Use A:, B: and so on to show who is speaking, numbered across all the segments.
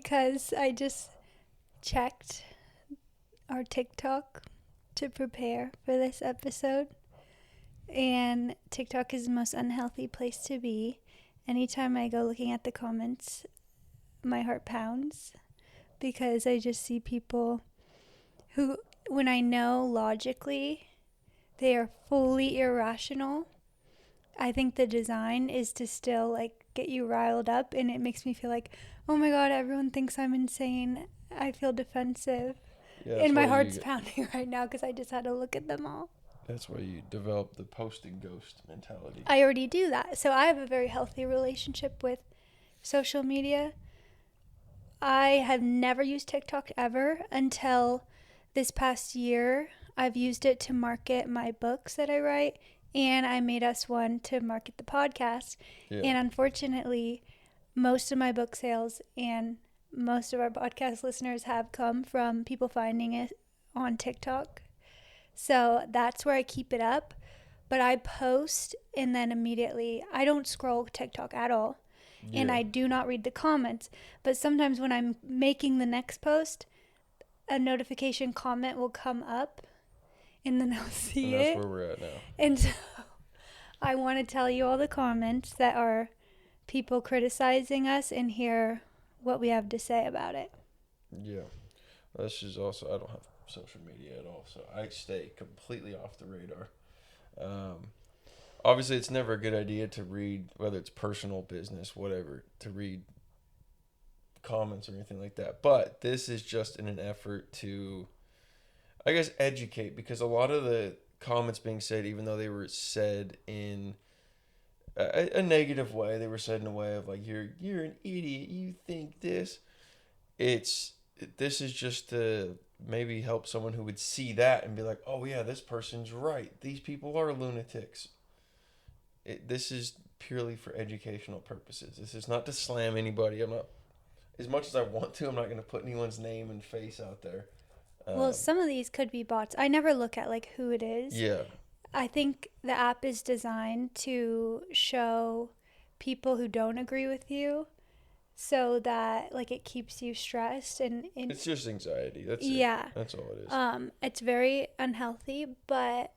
A: because I just checked our TikTok to prepare for this episode. And TikTok is the most unhealthy place to be. Anytime I go looking at the comments, my heart pounds because I just see people who, when I know logically they are fully irrational, I think the design is to still like get you riled up, and it makes me feel like, oh my god, everyone thinks I'm insane. I feel defensive.
B: Yeah,
A: And my heart's pounding right now because I just had to look at them all.
B: That's why you develop the posting ghost mentality.
A: I already do that. So I have a very healthy relationship with social media. I have never used TikTok ever until this past year. I've used it to market my books that I write, and I made us one to market the podcast.
B: Yeah.
A: And unfortunately, most of my book sales and most of our podcast listeners have come from people finding it on TikTok. So that's where I keep it up. But I post and then immediately, I don't scroll TikTok at all.
B: Yeah.
A: And I do not read the comments. But sometimes when I'm making the next post, a notification comment will come up and then I'll see
B: and that's
A: it.
B: where we're at now.
A: And so I want to tell you all the comments that are people criticizing us and hear what we have to say about it.
B: Yeah. This is also, I don't have social media at all, so I stay completely off the radar. Obviously, it's never a good idea to read, whether it's personal, business, whatever, to read comments or anything like that. But this is just in an effort to, I guess, educate, because a lot of the comments being said, even though they were said in a negative way, they were said in a way of like, you're an idiot, you think this. This is just to maybe help someone who would see that and be like, oh yeah, this person's right. These people are lunatics. This is purely for educational purposes. This is not to slam anybody. I'm not, as much as I want to, I'm not going to put anyone's name and face out there.
A: Well, some of these could be bots. I never look at like who it is.
B: Yeah.
A: I think the app is designed to show people who don't agree with you, so that like it keeps you stressed and
B: it's just anxiety. That's
A: yeah.
B: it. That's all it is.
A: It's very unhealthy, but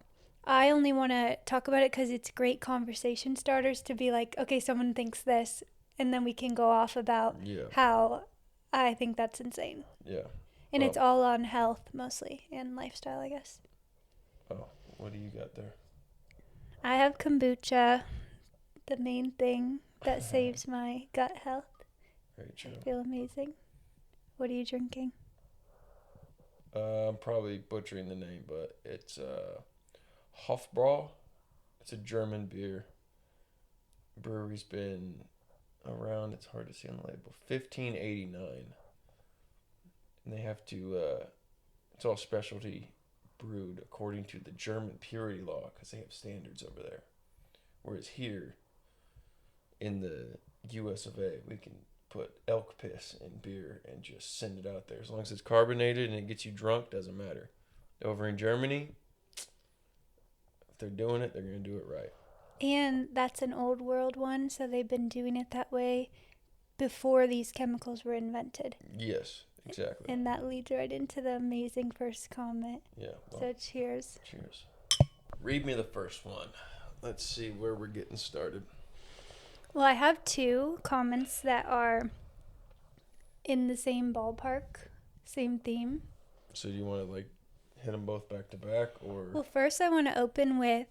A: I only want to talk about it because it's great conversation starters to be like, okay, someone thinks this, and then we can go off about how I think that's insane.
B: Yeah.
A: And it's all on health mostly and lifestyle, I guess.
B: Oh, what do you got there?
A: I have kombucha, the main thing that saves my gut health.
B: Very true.
A: I feel amazing. What are you drinking?
B: I'm probably butchering the name, but it's Hofbrau. It's a German beer. Brewery's been around, it's hard to see on the label, 1589. And they have to, it's all specialty brewed according to the German purity law, because they have standards over there. Whereas here in the US of A, we can put elk piss in beer and just send it out there. As long as it's carbonated and it gets you drunk, doesn't matter. Over in Germany, if they're doing it, they're going to do it right.
A: And that's an old world one, so they've been doing it that way before these chemicals were invented.
B: Yes, exactly.
A: And that leads right into the amazing first comment.
B: Yeah. Well,
A: so cheers.
B: Cheers. Read me the first one. Let's see where we're getting started.
A: Well, I have two comments that are in the same ballpark, same theme.
B: So do you want to like hit them both back to back, or?
A: Well, first I want to open with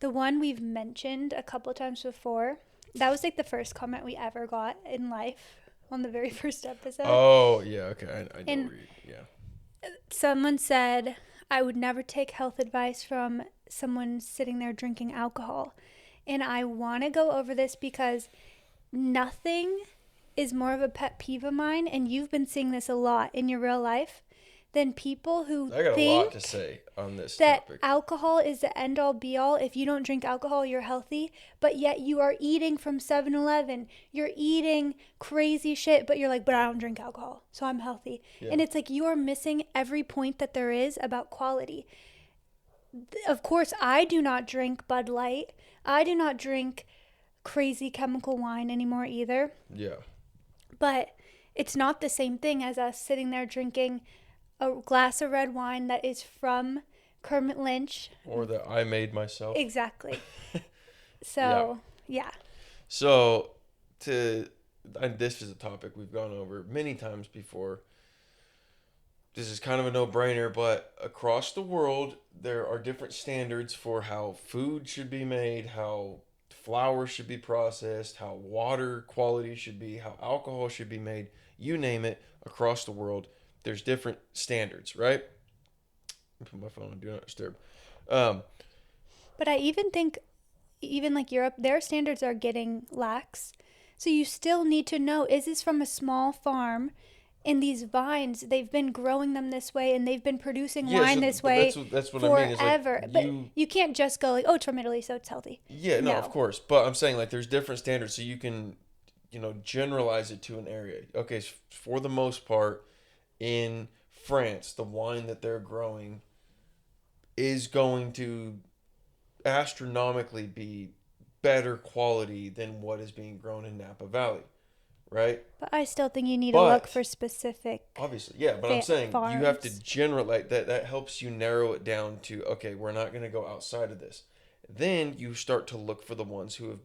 A: the one we've mentioned a couple times before. That was like the first comment we ever got in life on the very first episode.
B: Oh, yeah, okay. I know read. Yeah.
A: Someone said, I would never take health advice from someone sitting there drinking alcohol. And I want to go over this because nothing is more of a pet peeve of mine, and you've been seeing this a lot in your real life, than people who
B: I got
A: think
B: a lot to say on this
A: that
B: topic.
A: alcohol is the end-all be-all. If you don't drink alcohol, you're healthy. But yet you are eating from 7-Eleven. You're eating crazy shit, but you're like, but I don't drink alcohol, so I'm healthy. Yeah. And it's like you are missing every point that there is about quality. Of course, I do not drink Bud Light. I do not drink crazy chemical wine anymore either.
B: Yeah.
A: But it's not the same thing as us sitting there drinking a glass of red wine that is from Kermit Lynch.
B: Or that I made myself.
A: Exactly.
B: Yeah.
A: So, yeah.
B: So, and this is a topic we've gone over many times before. This is kind of a no-brainer, but across the world, there are different standards for how food should be made, how flour should be processed, how water quality should be, how alcohol should be made. You name it, across the world, there's different standards, right? Put my phone on Do Not Disturb. Um,
A: But I even think, even like Europe, their standards are getting lax. So you still need to know, is this from a small farm? And these vines, they've been growing them this way, and they've been producing wine this way
B: that's what
A: forever.
B: I mean. Is like
A: but you can't just go like, oh, it's from Italy, so it's healthy.
B: Yeah, no, of course. But I'm saying like there's different standards, so you can, generalize it to an area. Okay, for the most part, in France, the wine that they're growing is going to astronomically be better quality than what is being grown in Napa Valley, right?
A: But I still think you need to look for specific.
B: Obviously, yeah. But I'm saying you have to
A: farms.
B: generalize that. That helps you narrow it down to, okay, we're not going to go outside of this. Then you start to look for the ones who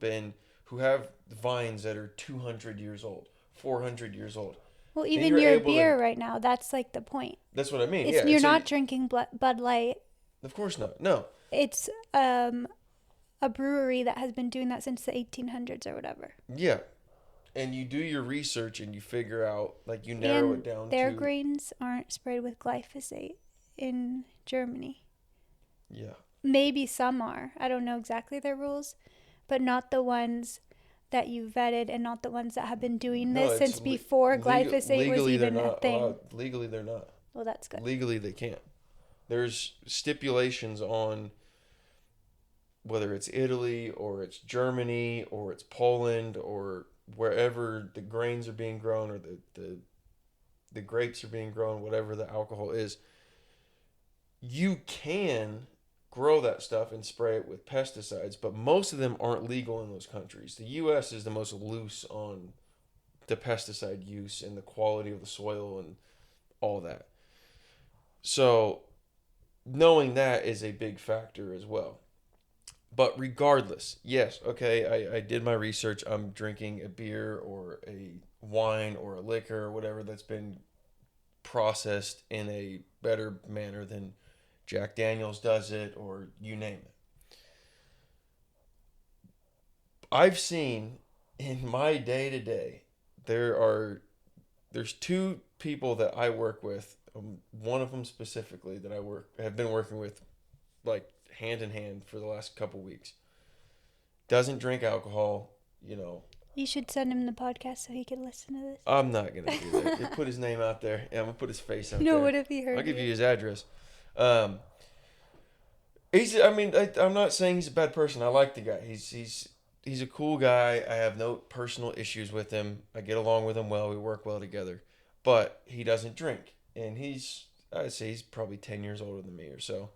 B: have vines that are 200 years old, 400 years old.
A: Well, even your beer right now, that's like the point.
B: That's what I mean.
A: You're not drinking Bud Light.
B: Of course not. No.
A: It's a brewery that has been doing that since the 1800s or whatever.
B: Yeah. And you do your research and you figure out, like, you narrow it down
A: their grains aren't sprayed with glyphosate in Germany.
B: Yeah.
A: Maybe some are. I don't know exactly their rules, but not the ones that you vetted and not the ones that have been doing this since before glyphosate was even a thing.
B: Legally, they're not.
A: Well, that's good.
B: Legally, they can't. There's stipulations on whether it's Italy or it's Germany or it's Poland or wherever the grains are being grown or the grapes are being grown, whatever the alcohol is. You can grow that stuff and spray it with pesticides, but most of them aren't legal in those countries. The U.S. is the most loose on the pesticide use and the quality of the soil and all that. So knowing that is a big factor as well. But regardless, yes, okay, I did my research. I'm drinking a beer or a wine or a liquor or whatever that's been processed in a better manner than Jack Daniels does it, or you name it. I've seen in my day-to-day, there's two people that I work with, one of them specifically that have been working with like hand in hand for the last couple weeks. Doesn't drink alcohol,
A: You should send him the podcast so he can listen to this.
B: I'm not going to do that. They put his name out there. Yeah, I'm going to put his face out there.
A: No, what if he heard
B: I'll give you his address. I'm not saying he's a bad person. I like the guy. He's a cool guy. I have no personal issues with him. I get along with him well. We work well together. But he doesn't drink. And I'd say he's probably 10 years older than me or so.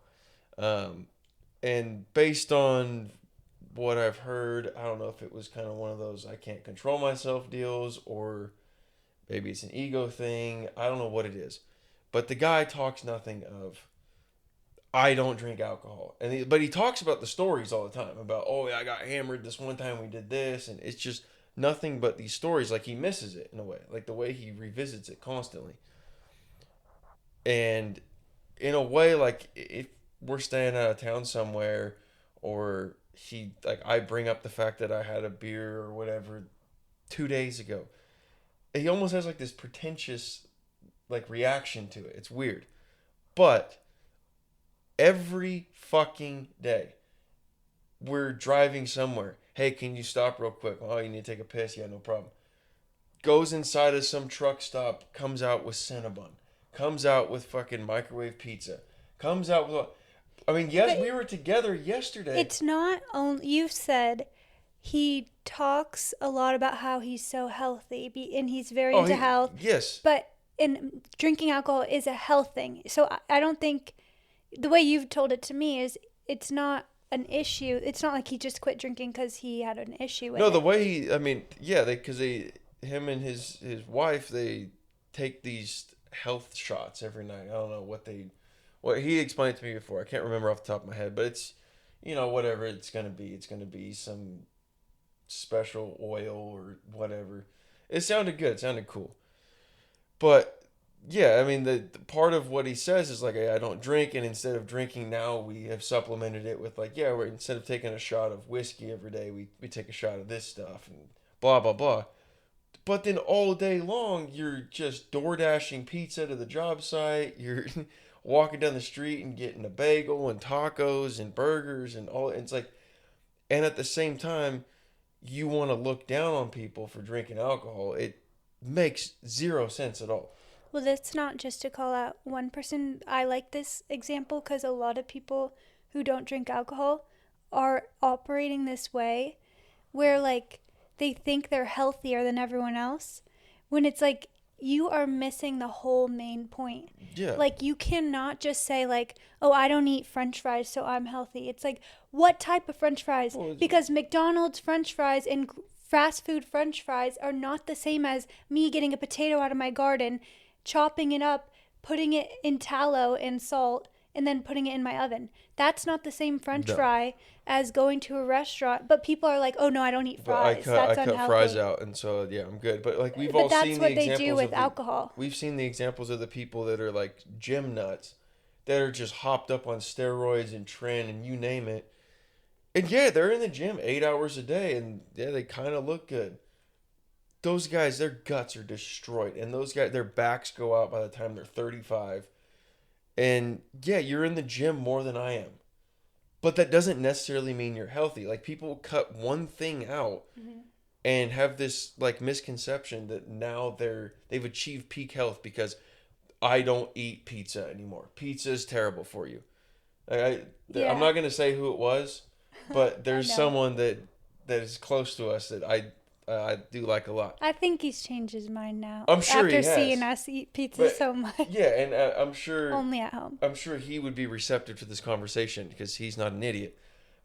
B: And based on what I've heard, I don't know if it was kind of one of those I can't control myself deals, or maybe it's an ego thing. I don't know what it is. But the guy talks nothing of, I don't drink alcohol. But he talks about the stories all the time about, oh, yeah, I got hammered this one time, we did this. And it's just nothing but these stories. Like, he misses it in a way. Like, the way he revisits it constantly. And in a way, like, if we're staying out of town somewhere, or I bring up the fact that I had a beer or whatever 2 days ago, he almost has like this pretentious like reaction to it. It's weird. But every fucking day we're driving somewhere. Hey, can you stop real quick? Oh, you need to take a piss? Yeah, no problem. Goes inside of some truck stop, comes out with Cinnabon, comes out with fucking microwave pizza, comes out with... yes, we were together yesterday.
A: It's not only... You said he talks a lot about how he's so healthy, and he's very into health.
B: Yes.
A: But drinking alcohol is a health thing. So I don't think... The way you've told it to me is it's not an issue. It's not like he just quit drinking because he had an issue with it.
B: No, the way he... because him and his wife, they take these health shots every night. I don't know what he explained to me before. I can't remember off the top of my head, but it's, whatever it's gonna be. It's gonna be some special oil or whatever. It sounded good. It sounded cool. But yeah, I mean, the part of what he says is like, hey, I don't drink, and instead of drinking now, we have supplemented it with like, yeah, instead of taking a shot of whiskey every day, we take a shot of this stuff and blah blah blah. But then all day long, you're just door dashing pizza to the job site. You're walking down the street and getting a bagel and tacos and burgers and all. It's like, and at the same time, you want to look down on people for drinking alcohol. It makes zero sense at all.
A: Well, that's not just to call out one person. I like this example because a lot of people who don't drink alcohol are operating this way where, like, they think they're healthier than everyone else when it's like you are missing the whole main point.
B: Yeah.
A: Like, you cannot just say, like, oh, I don't eat French fries, so I'm healthy. It's like, what type of French fries?
B: Well,
A: Because McDonald's French fries and fast food French fries are not the same as me getting a potato out of my garden, chopping it up, putting it in tallow and salt, and then putting it in my oven. That's not the same French
B: No.
A: fry as going to a restaurant. But people are like, oh, no, I don't eat fries.
B: I
A: That's
B: cut
A: unhealthy.
B: fries out, and so yeah, I'm good. But like
A: But that's what they do with alcohol.
B: We've seen the examples of the people that are like gym nuts, that are just hopped up on steroids and tren and you name it. And yeah, they're in the gym 8 hours a day, and yeah, they kind of look good. Those guys, their guts are destroyed, and those guys, their backs go out by the time they're 35. And yeah, you're in the gym more than I am. But that doesn't necessarily mean you're healthy. Like, people cut one thing out and have this like misconception that now they've achieved peak health because I don't eat pizza anymore. Pizza is terrible for you. I'm not gonna say who it was, but there's someone that is close to us that I do like a lot.
A: I think he's changed his mind now.
B: I'm sure he
A: after
B: has.
A: seeing us eat pizza so much.
B: Yeah, and I'm sure
A: Only at home.
B: I'm sure he would be receptive to this conversation because he's not an idiot.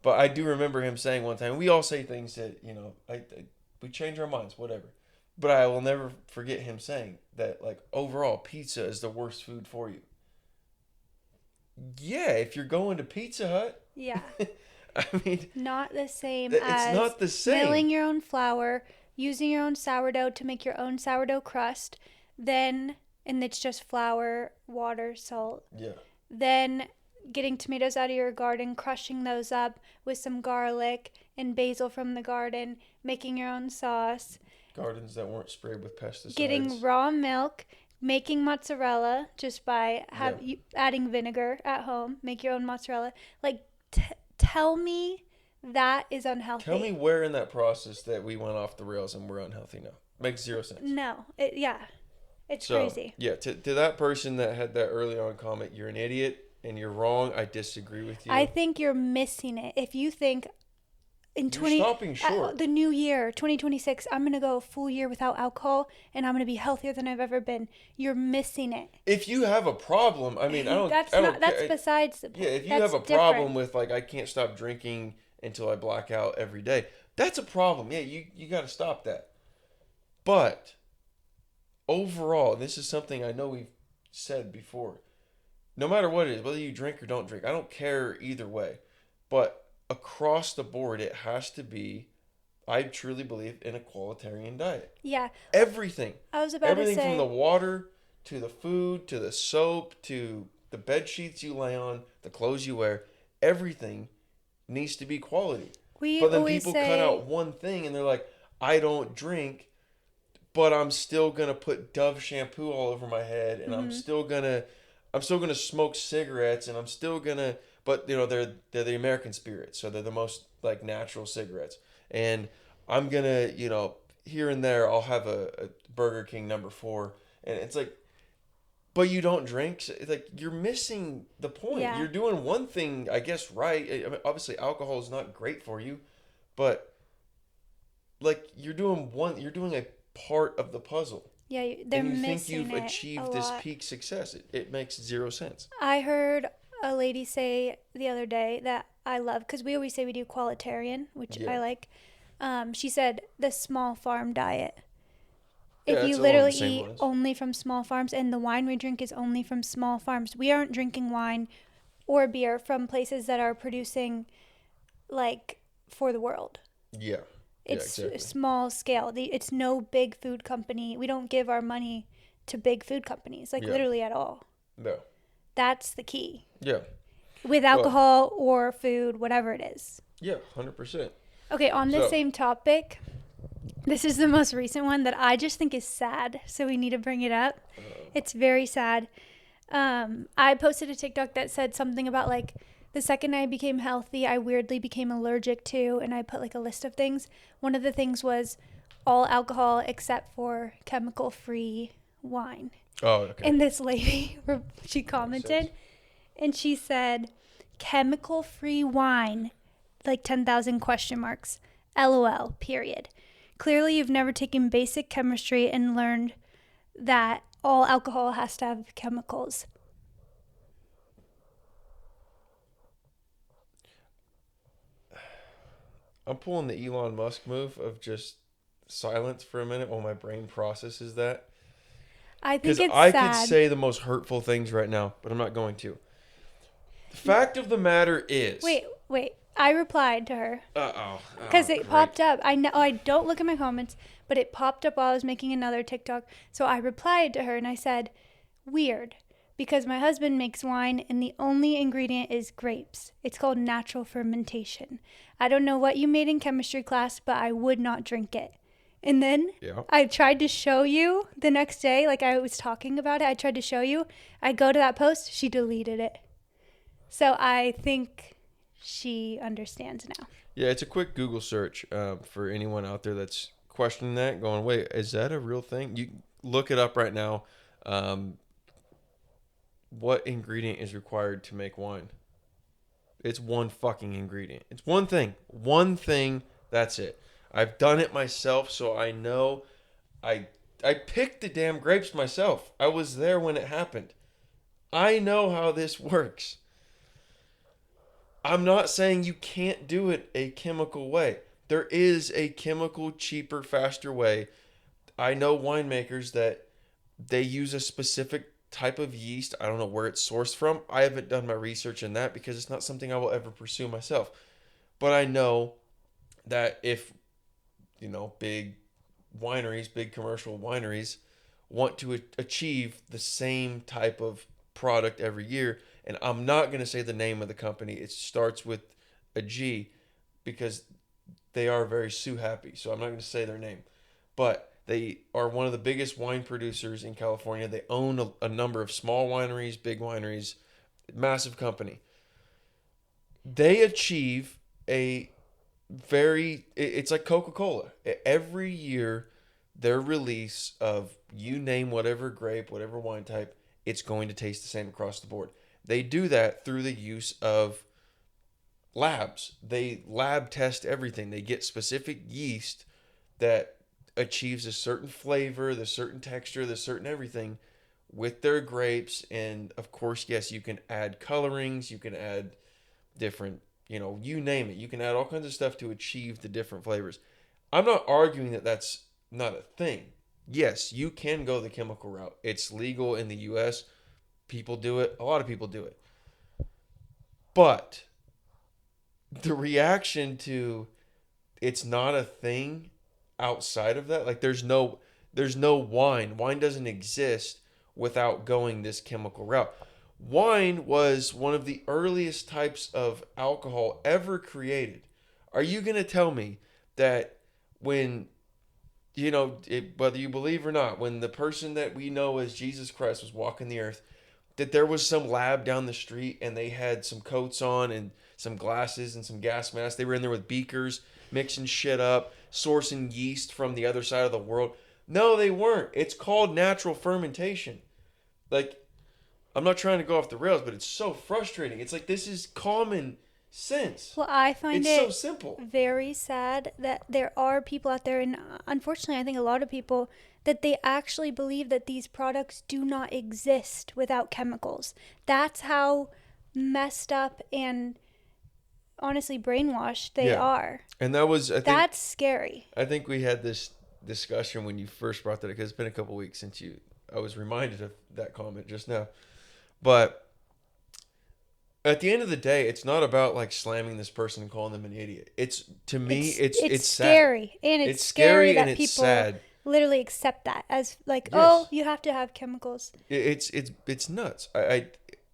B: But I do remember him saying one time, we all say things that, we change our minds, whatever. But I will never forget him saying that, like, overall, pizza is the worst food for you. Yeah, if you're going to Pizza Hut.
A: Yeah.
B: I mean,
A: not the same
B: it's
A: as
B: not the same.
A: milling your own flour, using your own sourdough to make your own sourdough crust, and it's just flour, water, salt.
B: Yeah.
A: Then getting tomatoes out of your garden, crushing those up with some garlic and basil from the garden, making your own sauce.
B: Gardens that weren't sprayed with pesticides.
A: Getting raw milk, making mozzarella just by adding vinegar at home, make your own mozzarella. Like, tell me that is unhealthy.
B: Tell me where in that process that we went off the rails and we're unhealthy now. Makes zero sense.
A: No. It's crazy.
B: Yeah, to that person that had that early on comment, you're an idiot and you're wrong. I disagree with you.
A: I think you're missing it. If you think
B: stopping short.
A: The new year, 2026, I'm going to go a full year without alcohol and I'm going to be healthier than I've ever been. You're missing it.
B: If you have a problem, I mean,
A: That's besides the point.
B: Yeah, if you have a problem with, like, I can't stop drinking until I black out every day, that's a problem. Yeah, you got to stop that. But overall, this is something I know we've said before. No matter what it is, whether you drink or don't drink, I don't care either way. But across the board, it has to be, I truly believe, an equalitarian diet.
A: Yeah.
B: Everything.
A: I was about to say.
B: Everything from the water to the food to the soap to the bed sheets you lay on, the clothes you wear, everything needs to be quality. But then people cut out one thing and they're like, I don't drink, but I'm still gonna put Dove shampoo all over my head, and I'm still gonna smoke cigarettes, and I'm still gonna. But they're the American spirit, so they're the most like natural cigarettes. And I'm gonna here and there I'll have a Burger King number 4, and it's like, but you don't drink. So it's like you're missing the point.
A: Yeah.
B: You're doing one thing, I guess, right. I mean, obviously, alcohol is not great for you, but like you're doing a part of the puzzle.
A: Yeah, they're missing it.
B: And you think you've achieved this peak success. It makes zero sense.
A: I heard a lady say the other day that I love, because we always say we do qualitarian, which I like. She said the small farm diet. if
B: Yeah,
A: you
B: it's along the
A: literally
B: same
A: eat
B: lines.
A: only from small farms, and the wine we drink is only from small farms. We aren't drinking wine or beer from places that are producing like for the world.
B: Yeah. Yeah,
A: It's
B: exactly.
A: small scale. It's no big food company. We don't give our money to big food companies, like
B: Yeah.
A: literally at all.
B: No.
A: That's the key.
B: Yeah.
A: With
B: Well,
A: alcohol or food, whatever it is.
B: yeah, 100%.
A: Okay, on the
B: So,
A: same topic, this is the most recent one that I just think is sad, so we need to bring it up. It's very sad. I posted a TikTok that said something about like the second I became healthy, I weirdly became allergic to, and I put like a list of things. One of the things was all alcohol except for chemical-free wine.
B: oh, okay.
A: And this lady, she
B: Makes
A: commented,
B: sense.
A: and she said, chemical-free wine, like 10,000 question marks. LOL, period. Clearly, you've never taken basic chemistry and learned that all alcohol has to have chemicals.
B: I'm pulling the Elon Musk move of just silence for a minute while my brain processes that.
A: I think
B: Because
A: it's
B: I could
A: sad.
B: say the most hurtful things right now, but I'm not going to. The fact of the matter is.
A: Wait. I replied to her
B: Uh-oh.
A: because
B: Oh,
A: it
B: great.
A: popped up. I know I don't look at my comments, but it popped up while I was making another TikTok. So I replied to her and I said, "Weird, because my husband makes wine and the only ingredient is grapes. It's called natural fermentation. I don't know what you made in chemistry class, but I would not drink it." And then
B: Yeah.
A: I tried to show you the next day, like I was talking about it. I tried to show you. I go to that post, she deleted it. So I think she understands now.
B: Yeah, it's a quick Google search for anyone out there that's questioning that, going, wait, is that a real thing? You look it up right now. What ingredient is required to make wine? It's one fucking ingredient. It's one thing. One thing, that's it. I've done it myself, so I know. I I picked the damn grapes myself. I was there when it happened. I know how this works. I'm not saying you can't do it a chemical way. There is a chemical, cheaper, faster way. I know winemakers that they use a specific type of yeast. I don't know where it's sourced from. I haven't done my research in that because it's not something I will ever pursue myself. But I know that if, big wineries, big commercial wineries want to achieve the same type of product every year, and I'm not going to say the name of the company. It starts with a G because they are very sue happy. So I'm not going to say their name. But they are one of the biggest wine producers in California. They own a number of small wineries, big wineries, massive company. They achieve it's like Coca-Cola. Every year, their release of you name whatever grape, whatever wine type, it's going to taste the same across the board. They do that through the use of labs. They lab test everything. They get specific yeast that achieves a certain flavor, the certain texture, the certain everything with their grapes. And of course, yes, you can add colorings, you can add different, you name it. You can add all kinds of stuff to achieve the different flavors. I'm not arguing that that's not a thing. Yes, you can go the chemical route. It's legal in the US. People do it. A lot of people do it. But the reaction to it's not a thing outside of that, like there's no wine doesn't exist without going this chemical route. Wine was one of the earliest types of alcohol ever created. Are you going to tell me that when whether you believe or not, when the person that we know as Jesus Christ was walking the earth, that there was some lab down the street and they had some coats on and some glasses and some gas masks. They were in there with beakers, mixing shit up, sourcing yeast from the other side of the world. No, they weren't. It's called natural fermentation. Like, I'm not trying to go off the rails, but it's so frustrating. It's like this is common sense.
A: Well, I find
B: It's so
A: it
B: simple.
A: very sad that there are people out there, and unfortunately, I think a lot of people, that they actually believe that these products do not exist without chemicals. That's how messed up and honestly brainwashed they
B: Yeah.
A: are.
B: And that was,
A: That's scary.
B: I think we had this discussion when you first brought that up, because it's been a couple weeks since I was reminded of that comment just now. But at the end of the day, it's not about like slamming this person and calling them an idiot. It's, to me, it's
A: scary,
B: sad.
A: and
B: It's
A: scary
B: scary
A: that
B: and
A: people
B: it's sad.
A: literally accept that as like,
B: Yes.
A: oh, you have to have chemicals.
B: It's nuts.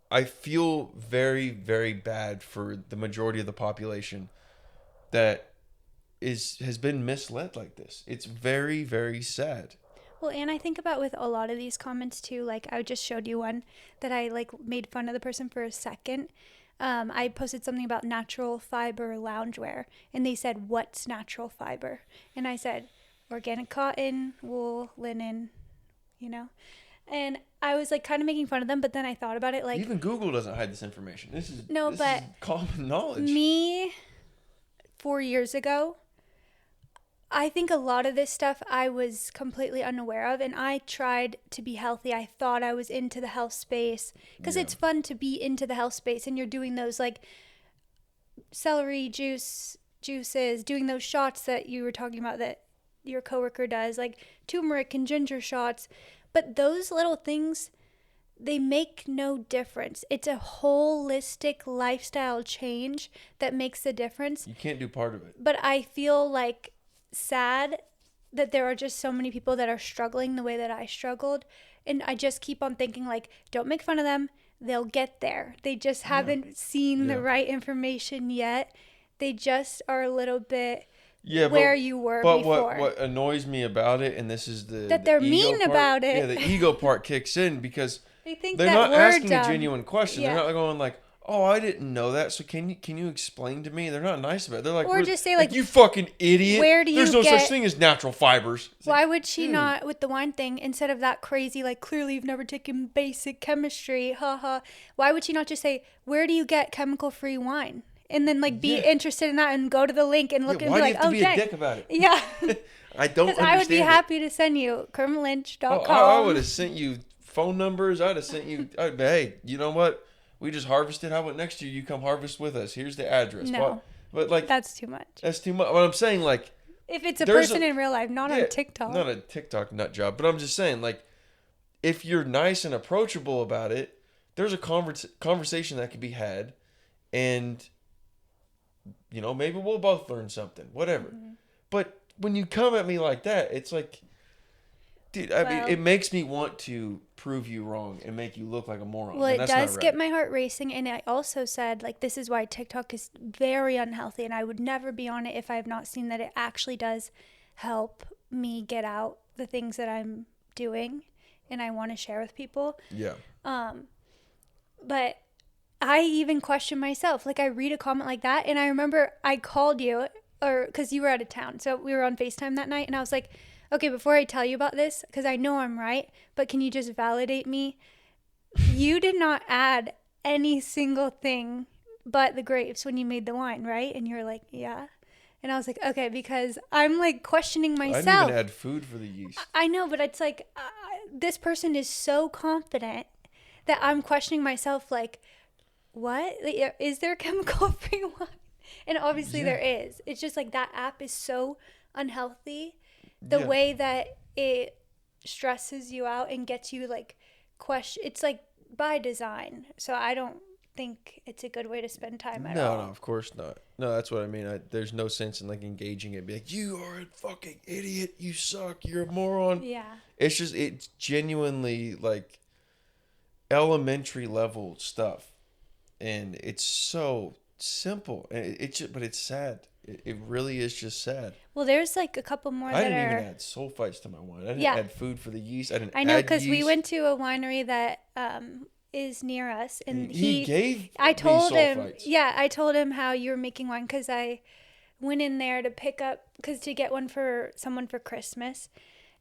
B: I feel very, very bad for the majority of the population that has been misled like this. It's very, very sad.
A: Well, and I think about with a lot of these comments too, like I just showed you one that I like made fun of the person for a second. I posted something about natural fiber loungewear, and they said, "What's natural fiber?" And I said, "Organic cotton, wool, linen, you know." And I was like kind of making fun of them, but then I thought about it, like
B: Even Google doesn't hide this information. This is common knowledge.
A: Me 4 years ago, I think a lot of this stuff I was completely unaware of, and I tried to be healthy. I thought I was into the health space because it's fun to be into the health space, and you're doing those like celery juices, doing those shots that you were talking about that your coworker does, like turmeric and ginger shots. But those little things, they make no difference. It's a holistic lifestyle change that makes the difference.
B: You can't do part of it.
A: But I feel like sad that there are just so many people that are struggling the way that I struggled, and I just keep on thinking, like, don't make fun of them. They'll get there. They just haven't seen the right information yet. They just are a little bit where you were before.
B: But what annoys me about it, and this is
A: that they're mean about it.
B: Yeah, the ego part kicks in because
A: they think
B: they're
A: that
B: not asking a genuine question.
A: Yeah.
B: They're not going like, "Oh, I didn't know that. So can you explain to me?" They're not nice about it. They're like,
A: or just say like,
B: "You fucking idiot!
A: Where do
B: There's
A: you
B: no such thing as natural fibers." It's
A: why would she not, with the wine thing, instead of that crazy, like, clearly you've never taken basic chemistry, haha, why would she not just say, where do you get chemical-free wine? And then, like, be interested in that and go to the link and look and be like, oh, dang. Why do you have to be
B: a dick about it?
A: Yeah.
B: I don't understand.
A: Because I would be happy to send you kermlynch.com.
B: I would have sent you phone numbers. I'd have sent you, hey, you know what? We just harvested. How about next year you come harvest with us? Here's the address.
A: No.
B: But like,
A: that's too much.
B: That's too much. What I'm saying, like,
A: if it's a person in real life, not on TikTok.
B: Not a TikTok nut job. But I'm just saying, like, if you're nice and approachable about it, there's a conversation that could be had, and you know, maybe we'll both learn something, whatever. Mm-hmm. But when you come at me like that, it's like, dude, I mean, it makes me want to prove you wrong and make you look like a moron.
A: Well, it does get my heart racing. And I also said, like, this is why TikTok is very unhealthy, and I would never be on it if I have not seen that it actually does help me get out the things that I'm doing and I want to share with people.
B: Yeah.
A: But I even question myself. Like, I read a comment like that, and I remember I called you, or because you were out of town, so we were on FaceTime that night, and I was like, okay, before I tell you about this, because I know I'm right, but can you just validate me? You did not add any single thing but the grapes when you made the wine, right? And you're like, yeah. And I was like, okay, because I'm like questioning myself.
B: I didn't even add food for the yeast.
A: I know, but it's like, this person is so confident that I'm questioning myself, like, what? Is there chemical-free wine? And obviously there is. It's just like that app is so unhealthy. The way that it stresses you out and gets you like question. It's like by design. So I don't think it's a good way to spend time at all.
B: No, of course not. No, that's what I mean. There's no sense in like engaging it. Be like, you are a fucking idiot. You suck. You're a moron.
A: Yeah.
B: It's genuinely like elementary level stuff. And it's so simple. But it's sad. It really is just sad.
A: Well, there's like a couple more
B: I didn't even add sulfites to my wine. I didn't add food for the yeast. I know,
A: because we went to a winery that is near us, and
B: he gave
A: I told him,
B: sulfites.
A: I told him how you were making wine, because I went in there to pick up, to get one for someone for Christmas,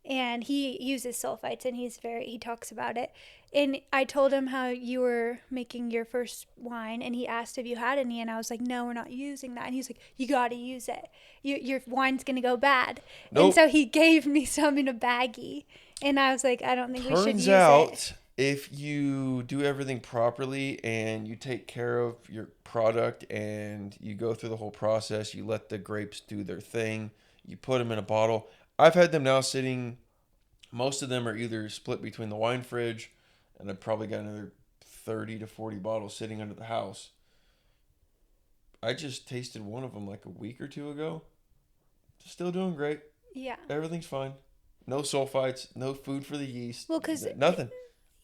A: and he uses sulfites, and he talks about it. And I told him how you were making your first wine, and he asked if you had any, and I was like, no, we're not using that. And he's like, you got to use it. Your wine's going to go bad. Nope. And so he gave me some in a baggie, and I was like, I don't think we should use it. Turns out,
B: if you do everything properly and you take care of your product and you go through the whole process, you let the grapes do their thing, you put them in a bottle, I've had them now sitting. Most of them are either split between the wine fridge, and I've probably got another 30 to 40 bottles sitting under the house. I just tasted one of them like a week or two ago. Still doing great.
A: Yeah.
B: Everything's fine. No sulfites, no food for the yeast.
A: Well, because
B: nothing.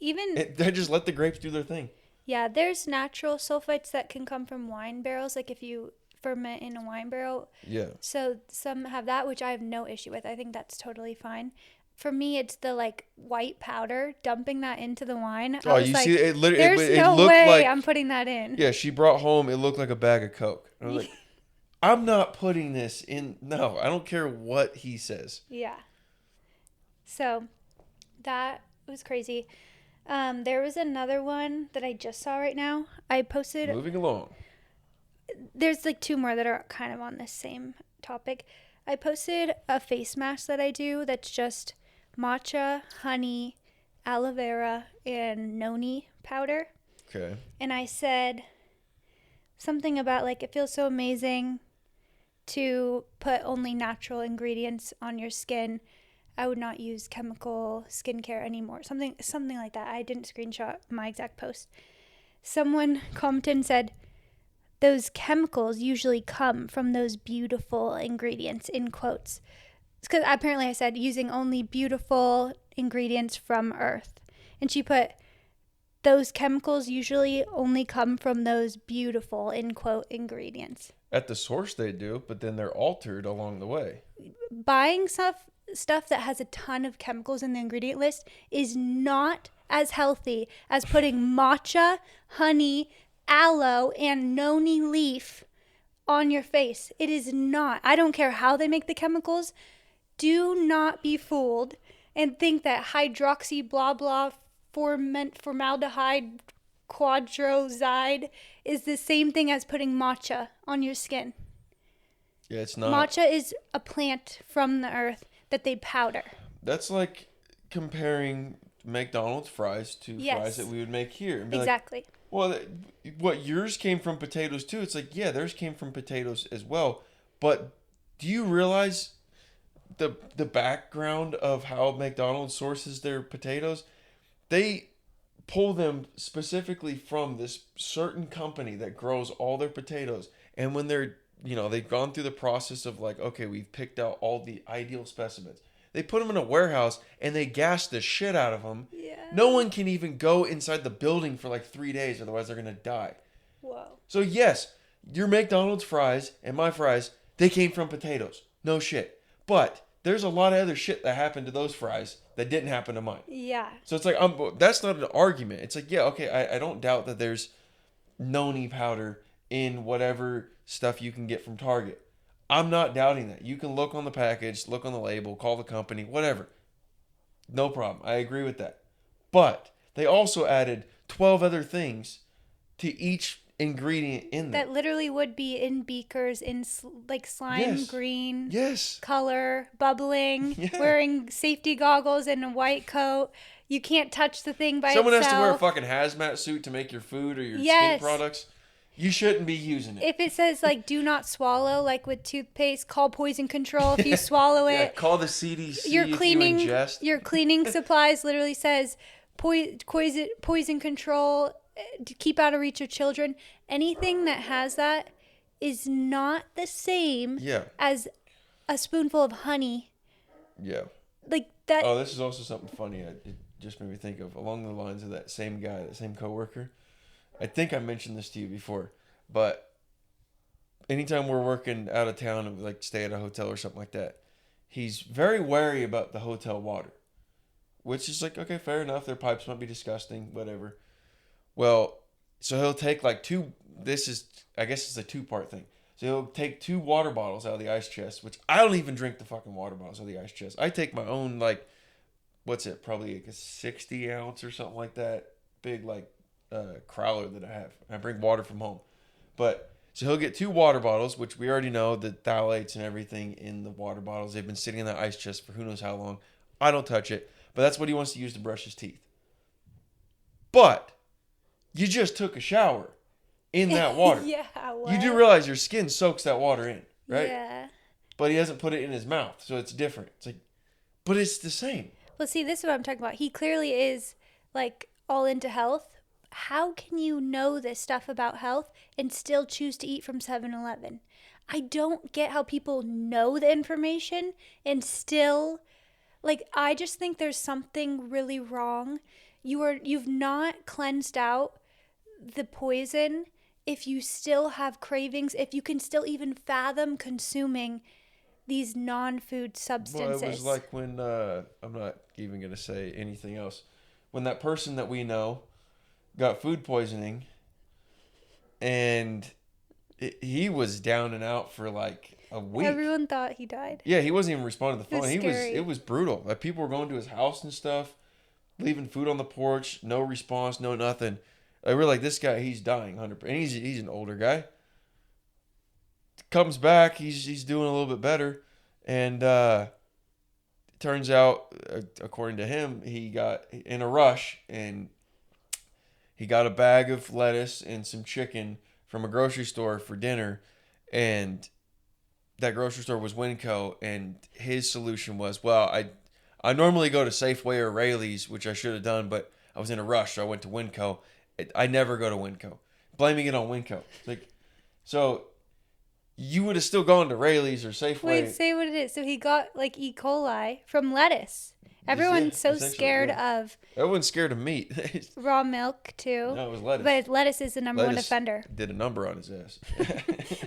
A: even
B: I just let the grapes do their thing.
A: yeah, there's natural sulfites that can come from wine barrels, like if you ferment in a wine barrel.
B: Yeah.
A: So some have that, which I have no issue with. I think that's totally fine. For me, it's the like white powder, dumping that into the wine.
B: Oh, you see, it literally
A: there's
B: it
A: no
B: looked
A: way
B: like
A: I'm putting that in.
B: yeah. She brought home. It looked like a bag of Coke. I was like, I'm not putting this in. No, I don't care what he says.
A: Yeah. So that was crazy. There was another one that I just saw right now. I posted.
B: Moving along.
A: There's like two more that are kind of on this same topic. I posted a face mask that I do that's just matcha, honey, aloe vera, and noni powder.
B: Okay.
A: And I said something about like it feels so amazing to put only natural ingredients on your skin. I would not use chemical skincare anymore. Something like that. I didn't screenshot my exact post. Someone commented and said, those chemicals usually come from those beautiful ingredients, in quotes. Because apparently I said using only beautiful ingredients from Earth. And she put, those chemicals usually only come from those beautiful, in quote, ingredients.
B: At the source they do, but then they're altered along the way.
A: Buying stuff that has a ton of chemicals in the ingredient list is not as healthy as putting matcha, honey, aloe, and noni leaf on your face. It is not. I don't care how they make the chemicals. Do not be fooled and think that hydroxy blah blah formaldehyde quadrozide is the same thing as putting matcha on your skin.
B: Yeah, it's not.
A: Matcha is a plant from the earth that they powder.
B: That's like comparing McDonald's fries to fries that we would make here. And be
A: exactly.
B: Like, well, what yours came from potatoes too. It's like, yeah, theirs came from potatoes as well. But do you realize the background of how McDonald's sources their potatoes? They pull them specifically from this certain company that grows all their potatoes. And when they're, they've gone through the process of like, okay, we've picked out all the ideal specimens. They put them in a warehouse and they gas the shit out of them.
A: Yeah.
B: No one can even go inside the building for like 3 days, otherwise they're going to die.
A: Whoa.
B: So yes, your McDonald's fries and my fries, they came from potatoes. No shit. But there's a lot of other shit that happened to those fries that didn't happen to mine.
A: Yeah.
B: So it's like, that's not an argument. It's like, yeah, okay, I don't doubt that there's noni powder in whatever stuff you can get from Target. I'm not doubting that. You can look on the package, look on the label, call the company, whatever. No problem. I agree with that. But they also added 12 other things to each ingredient in there.
A: That literally would be in beakers, in like slime green color, bubbling, wearing safety goggles and a white coat. You can't touch the thing by itself.
B: Someone has to wear a fucking hazmat suit to make your food or your skin products. You shouldn't be using it.
A: If it says like do not swallow, like with toothpaste, call poison control if you swallow it.
B: Yeah, call the CDC if you ingest.
A: Your cleaning supplies literally says poison control, to keep out of reach of children. Anything that has that is not the same as a spoonful of honey.
B: Yeah.
A: Like that.
B: Oh, this is also something funny. It just made me think of along the lines of that same guy, that same coworker. I think I mentioned this to you before, but anytime we're working out of town and we like stay at a hotel or something like that, he's very wary about the hotel water, which is like, okay, fair enough. Their pipes might be disgusting, whatever. Well, so he'll take like I guess it's a 2-part thing. So he'll take 2 water bottles out of the ice chest, which I don't even drink the fucking water bottles out of the ice chest. I take my own, like, what's it? Probably like a 60 ounce or something like that. Big, like, crowler that I have. I bring water from home. But so he'll get 2 water bottles, which we already know the phthalates and everything in the water bottles. They've been sitting in that ice chest for who knows how long. I don't touch it, but that's what he wants to use to brush his teeth. But you just took a shower in that water.
A: Yeah,
B: You do realize your skin soaks that water in, right?
A: Yeah.
B: but he hasn't put it in his mouth, so it's different. It's like, but it's the same.
A: Well, see, this is what I'm talking about. He clearly is like all into health. How can you know this stuff about health and still choose to eat from 7-Eleven? I don't get how people know the information and still, like, I just think there's something really wrong. You've not cleansed out the poison if you still have cravings, if you can still even fathom consuming these non-food substances.
B: Well, it was like when I'm not even gonna say anything else. When that person that we know got food poisoning, and he was down and out for like a week.
A: Everyone thought he died.
B: Yeah, he wasn't even responding to the phone.
A: Scary.
B: It was brutal. Like, people were going to his house and stuff, leaving food on the porch, no response, no nothing. Like, we're like, this guy, he's dying 100%. And he's an older guy. Comes back, he's doing a little bit better, and it turns out, according to him, he got in a rush and he got a bag of lettuce and some chicken from a grocery store for dinner, and that grocery store was Winco, and his solution was, well, I normally go to Safeway or Rayleigh's, which I should have done, but I was in a rush, so I went to Winco. I never go to Winco. Blaming it on Winco. Like, so you would have still gone to Rayleigh's or Safeway.
A: Wait, say what it is. So he got like E. coli from lettuce. Everyone's so scared of.
B: Everyone's scared of meat.
A: Raw milk too.
B: No, it was lettuce.
A: But lettuce is the number one
B: Lettuce
A: offender.
B: did a number on his ass.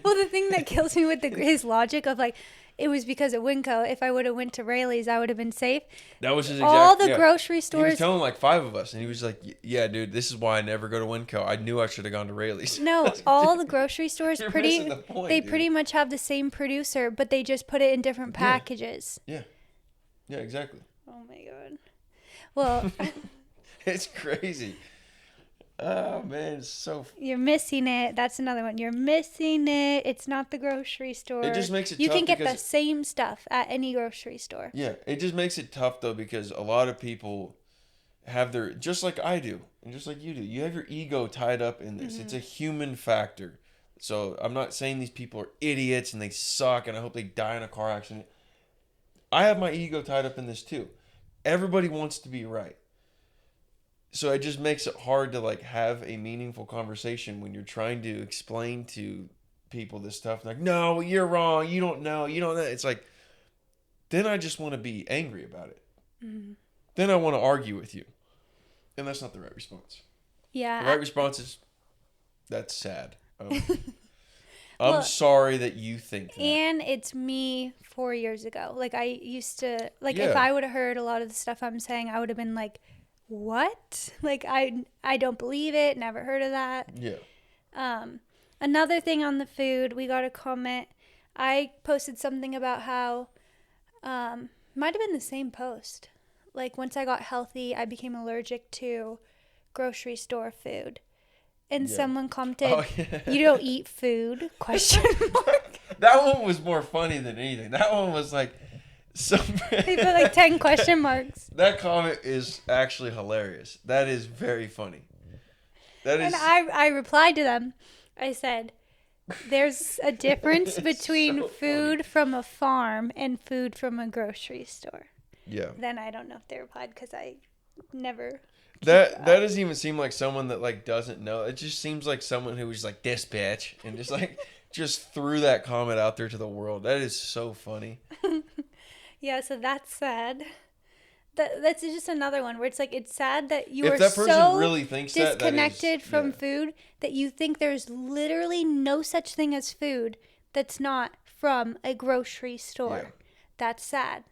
A: Well, the thing that kills me with his logic of like, it was because of Winco. If I would have went to Rayleigh's, I would have been safe.
B: That was his exact.
A: All the grocery
B: He
A: stores.
B: was telling like 5 of us, and he was like, "Yeah, dude, this is why I never go to Winco. I knew I should have gone to Rayleigh's."
A: No, all the grocery stores
B: You're
A: pretty.
B: missing the point,
A: They
B: dude.
A: pretty much have the same producer, but they just put it in different packages.
B: Yeah, exactly.
A: Oh my god. Well,
B: It's crazy. Oh man, it's so.
A: you're missing it. That's another one. You're missing it. It's not the grocery store.
B: It just makes it
A: You
B: tough
A: can get the
B: because-
A: same stuff at any grocery store.
B: Yeah, it just makes it tough though, because a lot of people have their, just like I do, and just like you do. You have your ego tied up in this. It's a human factor. So I'm not saying these people are idiots and they suck and I hope they die in a car accident. I have my ego tied up in this too. Everybody wants to be right. So it just makes it hard to like have a meaningful conversation when you're trying to explain to people this stuff. Like, no, you're wrong. You don't know. You don't know. It's like, then I just want to be angry about it. Then I want to argue with you. And that's not the right response.
A: Yeah.
B: The right response is, that's sad. I'm
A: Well,
B: sorry that you think that.
A: And it's me 4 years ago. Like, I used to, like, if
B: Yeah.
A: I would have heard a lot of the stuff I'm saying, I would have been like, what? Like, I don't believe it. Never heard of that.
B: Yeah.
A: Another thing on the food, we got a comment. I posted something about how, might have been the same post. Like, once I got healthy, I became allergic to grocery store food. And
B: Yeah.
A: someone commented,
B: Oh, yeah.
A: you don't eat food? Question mark.
B: That one was more funny than anything. That one was like,
A: They put like 10 question marks.
B: That comment is actually hilarious. That is very funny. That is.
A: And I replied to them. I said, there's a difference between
B: so
A: food from a farm and food from a grocery store.
B: Yeah.
A: Then I don't know if they replied because I never.
B: That doesn't even seem like someone that like doesn't know. It just seems like someone who was like, this bitch, and just like just threw that comment out there to the world. That is so funny.
A: Yeah, so that's sad. That's just another one where it's like, it's sad that you
B: If
A: are
B: that person
A: so
B: really thinks that is-
A: disconnected from
B: yeah.
A: food that you think there's literally no such thing as food that's not from a grocery store.
B: Yeah.
A: That's sad.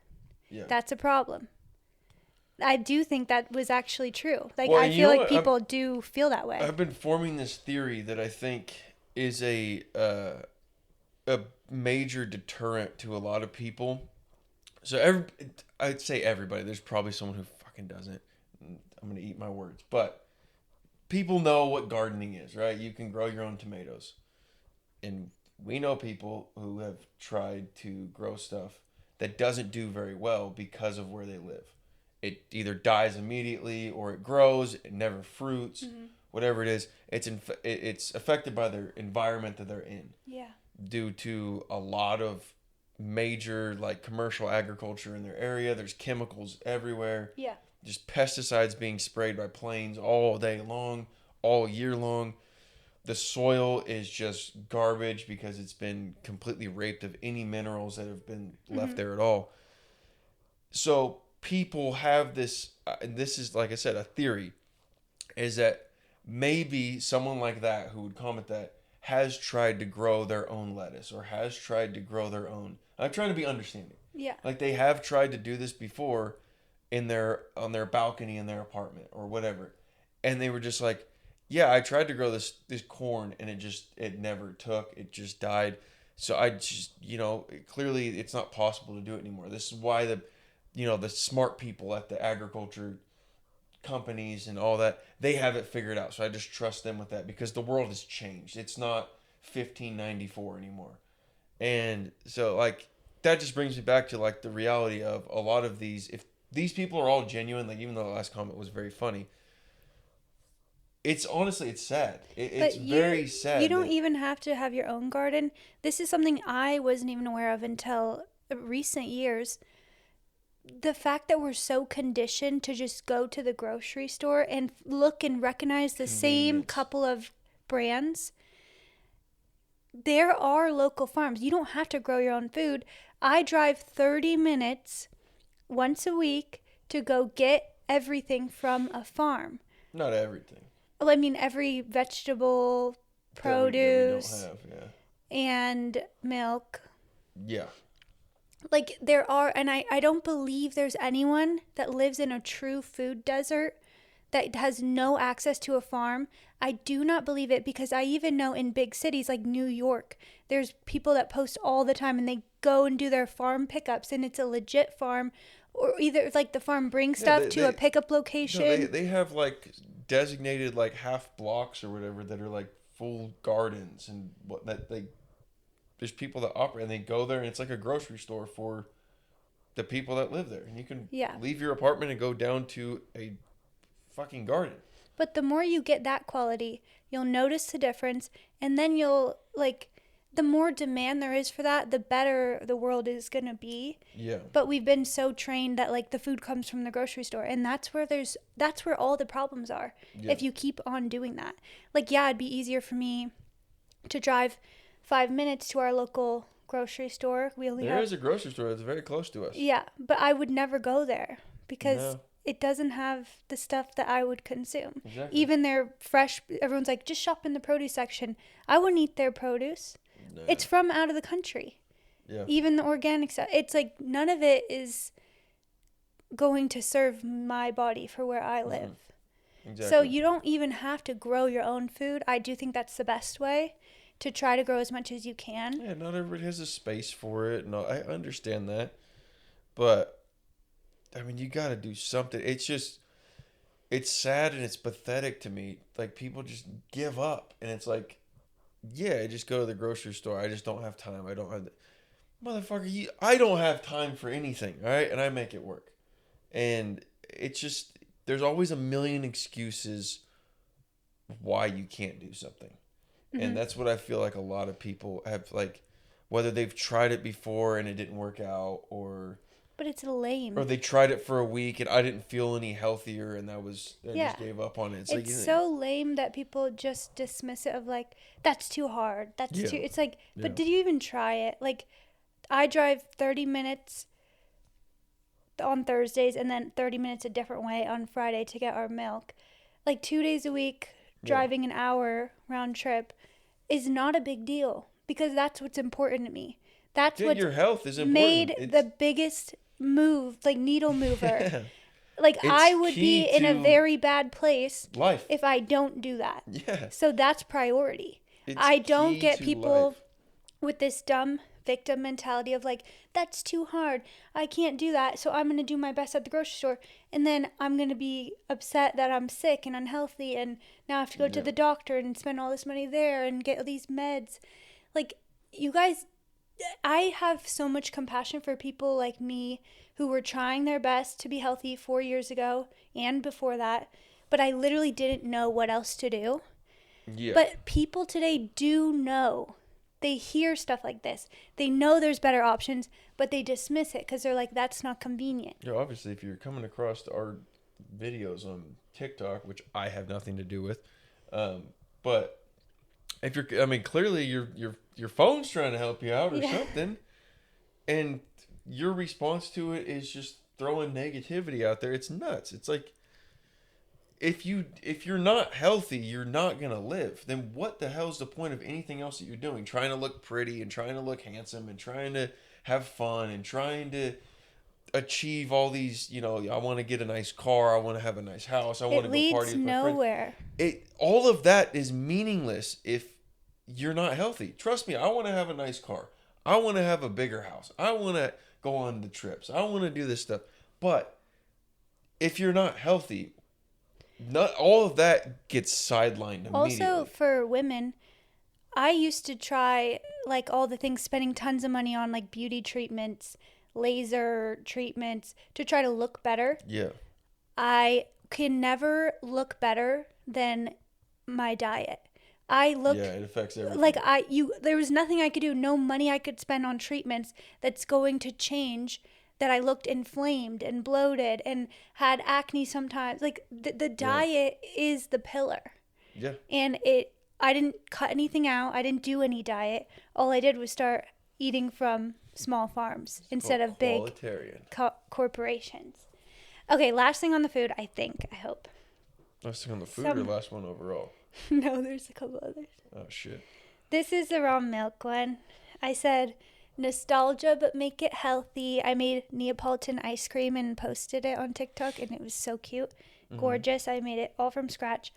B: Yeah.
A: That's a problem. I do think that was actually true. Like,
B: Well,
A: I
B: you
A: feel
B: know
A: like
B: what?
A: people do feel that way.
B: I've been forming this theory that I think is a major deterrent to a lot of people. So I'd say everybody. There's probably someone who fucking doesn't. I'm gonna eat my words, but people know what gardening is, right? You can grow your own tomatoes, and we know people who have tried to grow stuff that doesn't do very well because of where they live. It either dies immediately or it grows, it never fruits, whatever it is. It's affected by their environment that they're in
A: Yeah.
B: due to a lot of major like commercial agriculture in their area. There's chemicals everywhere.
A: Yeah.
B: Just pesticides being sprayed by planes all day long, all year long. The soil is just garbage because it's been completely raped of any minerals that have been left there at all. So people have this, and this is, like I said, a theory, is that maybe someone like that who would comment that has tried to grow their own lettuce or has tried to grow their own. I'm trying to be understanding.
A: Yeah.
B: Like they have tried to do this before in their balcony in their apartment or whatever. And they were just like, yeah, I tried to grow this corn and it never took. It just died. So I just, clearly it's not possible to do it anymore. This is why the smart people at the agriculture companies and all that, they have it figured out. So I just trust them with that because the world has changed. It's not 1594 anymore. And so like that just brings me back to like the reality of a lot of these, if these people are all genuine, like even though the last comment was very funny, it's honestly, it's sad. It's very sad.
A: You don't even have to have your own garden. This is something I wasn't even aware of until recent years. The fact that we're so conditioned to just go to the grocery store and look and recognize the same couple of brands. There are local farms. You don't have to grow your own food. I drive 30 minutes once a week to go get everything from a farm.
B: Not everything.
A: Well, I mean, every vegetable, produce,
B: that we don't have,
A: and milk.
B: Yeah.
A: Like there are, and I don't believe there's anyone that lives in a true food desert that has no access to a farm. I do not believe it because I even know in big cities like New York, there's people that post all the time and they go and do their farm pickups and it's a legit farm, or either like the farm brings stuff to a pickup location.
B: No, they have like designated like half blocks or whatever that are like full gardens and what that they. There's people that operate and they go there and it's like a grocery store for the people that live there. And you can leave your apartment and go down to a fucking garden.
A: But the more you get that quality, you'll notice the difference. And then you'll the more demand there is for that, the better the world is going to be.
B: Yeah.
A: But we've been so trained that like the food comes from the grocery store. And that's where all the problems are. Yeah. If you keep on doing that. Like, yeah, it'd be easier for me to drive 5 minutes to our local grocery store.
B: There is a grocery store that's very close to us.
A: Yeah, but I would never go there because it doesn't have the stuff that I would consume.
B: Exactly.
A: Even their fresh, everyone's like, just shop in the produce section. I wouldn't eat their produce. No. It's from out of the country.
B: Yeah.
A: Even the organic stuff. It's like none of it is going to serve my body for where I live. Mm-hmm. Exactly. So you don't even have to grow your own food. I do think that's the best way. To try to grow as much as you can.
B: Yeah, not everybody has a space for it. No, I understand that. But, I mean, you got to do something. It's just, it's sad and it's pathetic to me. Like, people just give up. And it's like, yeah, I just go to the grocery store. I just don't have time. I don't have motherfucker, I don't have time for anything, all right? And I make it work. And it's just, there's always a million excuses why you can't do something. Mm-hmm. And that's what I feel like a lot of people have, like, whether they've tried it before and it didn't work out, or...
A: But it's lame.
B: Or they tried it for a week and I didn't feel any healthier and I just gave up on it.
A: It's so lame that people just dismiss it of, like, that's too hard. That's too... It's like, but did you even try it? Like, I drive 30 minutes on Thursdays and then 30 minutes a different way on Friday to get our milk. Like, 2 days a week... Driving an hour round trip is not a big deal because that's what's important to me. That's what
B: your health is important.
A: Made the biggest move, like needle mover. Yeah. Like it's I would be in a very bad place if I don't do that.
B: Yeah.
A: So that's priority. I don't get people with this dumb victim mentality of like, that's too hard. I can't do that. So I'm going to do my best at the grocery store. And then I'm going to be upset that I'm sick and unhealthy. And now I have to go to the doctor and spend all this money there and get these meds. Like, you guys, I have so much compassion for people like me who were trying their best to be healthy 4 years ago and before that. But I literally didn't know what else to do. Yeah. But people today do know they hear stuff like this. They know there's better options, but they dismiss it because they're like, that's not convenient.
B: Yeah, obviously, if you're coming across our videos on TikTok, which I have nothing to do with, but if you're, I mean, clearly your phone's trying to help you out or something, and your response to it is just throwing negativity out there. It's nuts. It's like, if you're not healthy, you're not gonna live. Then what the hell is the point of anything else that you're doing? Trying to look pretty and trying to look handsome and trying to have fun and trying to achieve all these, I want to get a nice car, I want to have a nice house, I want to go party with my
A: nowhere.
B: friends. All of that is meaningless if you're not healthy. Trust me, I want to have a nice car. I want to have a bigger house. I want to go on the trips. I want to do this stuff. But if you're not healthy, not all of that gets sidelined immediately.
A: Also, for women, I used to try like all the things, spending tons of money on like beauty treatments, laser treatments to try to look better.
B: Yeah.
A: I can never look better than my diet.
B: It affects everything.
A: Like there was nothing I could do, no money I could spend on treatments that's going to change that I looked inflamed and bloated and had acne sometimes. Like the diet is the pillar.
B: Yeah.
A: And I didn't cut anything out. I didn't do any diet. All I did was start eating from small farms instead of big corporations. Okay, last thing on the food, I hope.
B: Last thing on the food or last one overall?
A: No, there's a couple others.
B: Oh, shit.
A: This is the raw milk one. I said, nostalgia, but make it healthy. I made Neapolitan ice cream and posted it on TikTok, and it was so cute. Gorgeous. I made it all from scratch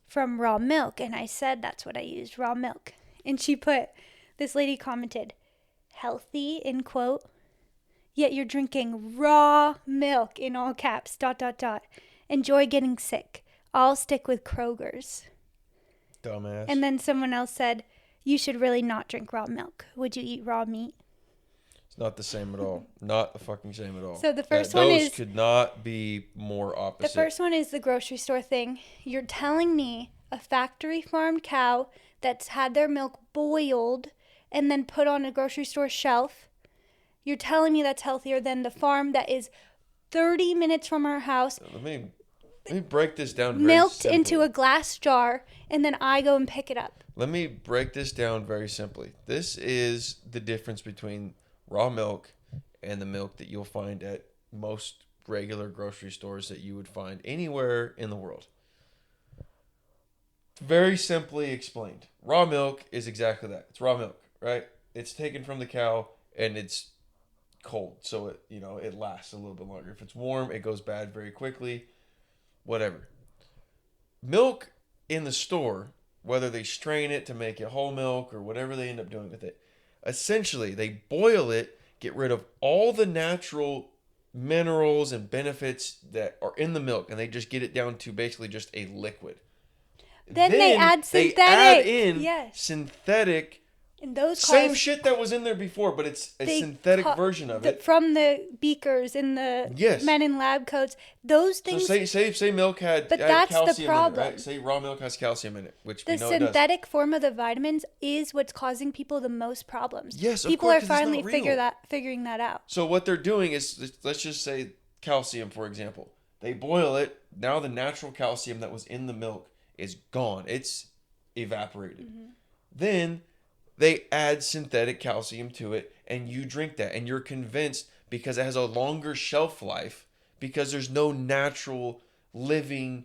A: from raw milk, and I said that's what I used, raw milk. And this lady commented, healthy, in quote, yet you're drinking raw milk, in all caps, ... Enjoy getting sick. I'll stick with Kroger's.
B: Dumbass.
A: And then someone else said, you should really not drink raw milk. Would you eat raw meat?
B: It's not the same at all. Not the fucking same at all.
A: So the first one is...
B: Those could not be more opposite.
A: The first one is the grocery store thing. You're telling me a factory farmed cow that's had their milk boiled and then put on a grocery store shelf, you're telling me that's healthier than the farm that is 30 minutes from our house.
B: Let me break this down very
A: milked
B: simply.
A: Into a glass jar, and then I go and pick it up.
B: Let me break this down very simply. This is the difference between raw milk and the milk that you'll find at most regular grocery stores that you would find anywhere in the world. Very simply explained. Raw milk is exactly that. It's raw milk, right? It's taken from the cow and it's cold, so it lasts a little bit longer. If it's warm, it goes bad very quickly. Whatever. Milk in the store, whether they strain it to make it whole milk or whatever they end up doing with it, essentially they boil it, get rid of all the natural minerals and benefits that are in the milk, and they just get it down to basically just a liquid.
A: Then they add synthetic.
B: They add in synthetic.
A: And those
B: same shit that was in there before, but it's a synthetic version of it.
A: From the beakers in the men in lab coats. Those things.
B: So say milk had
A: that's
B: calcium
A: the problem.
B: in it, right? Say raw milk has calcium in it, which
A: the
B: we know it does.
A: The synthetic form of the vitamins is what's causing people the most problems.
B: Yes, of
A: people
B: course,
A: are finally figuring that out.
B: So what they're doing is, let's just say calcium, for example. They boil it. Now the natural calcium that was in the milk is gone. It's evaporated. Mm-hmm. Then they add synthetic calcium to it, and you drink that, and you're convinced because it has a longer shelf life, because there's no natural living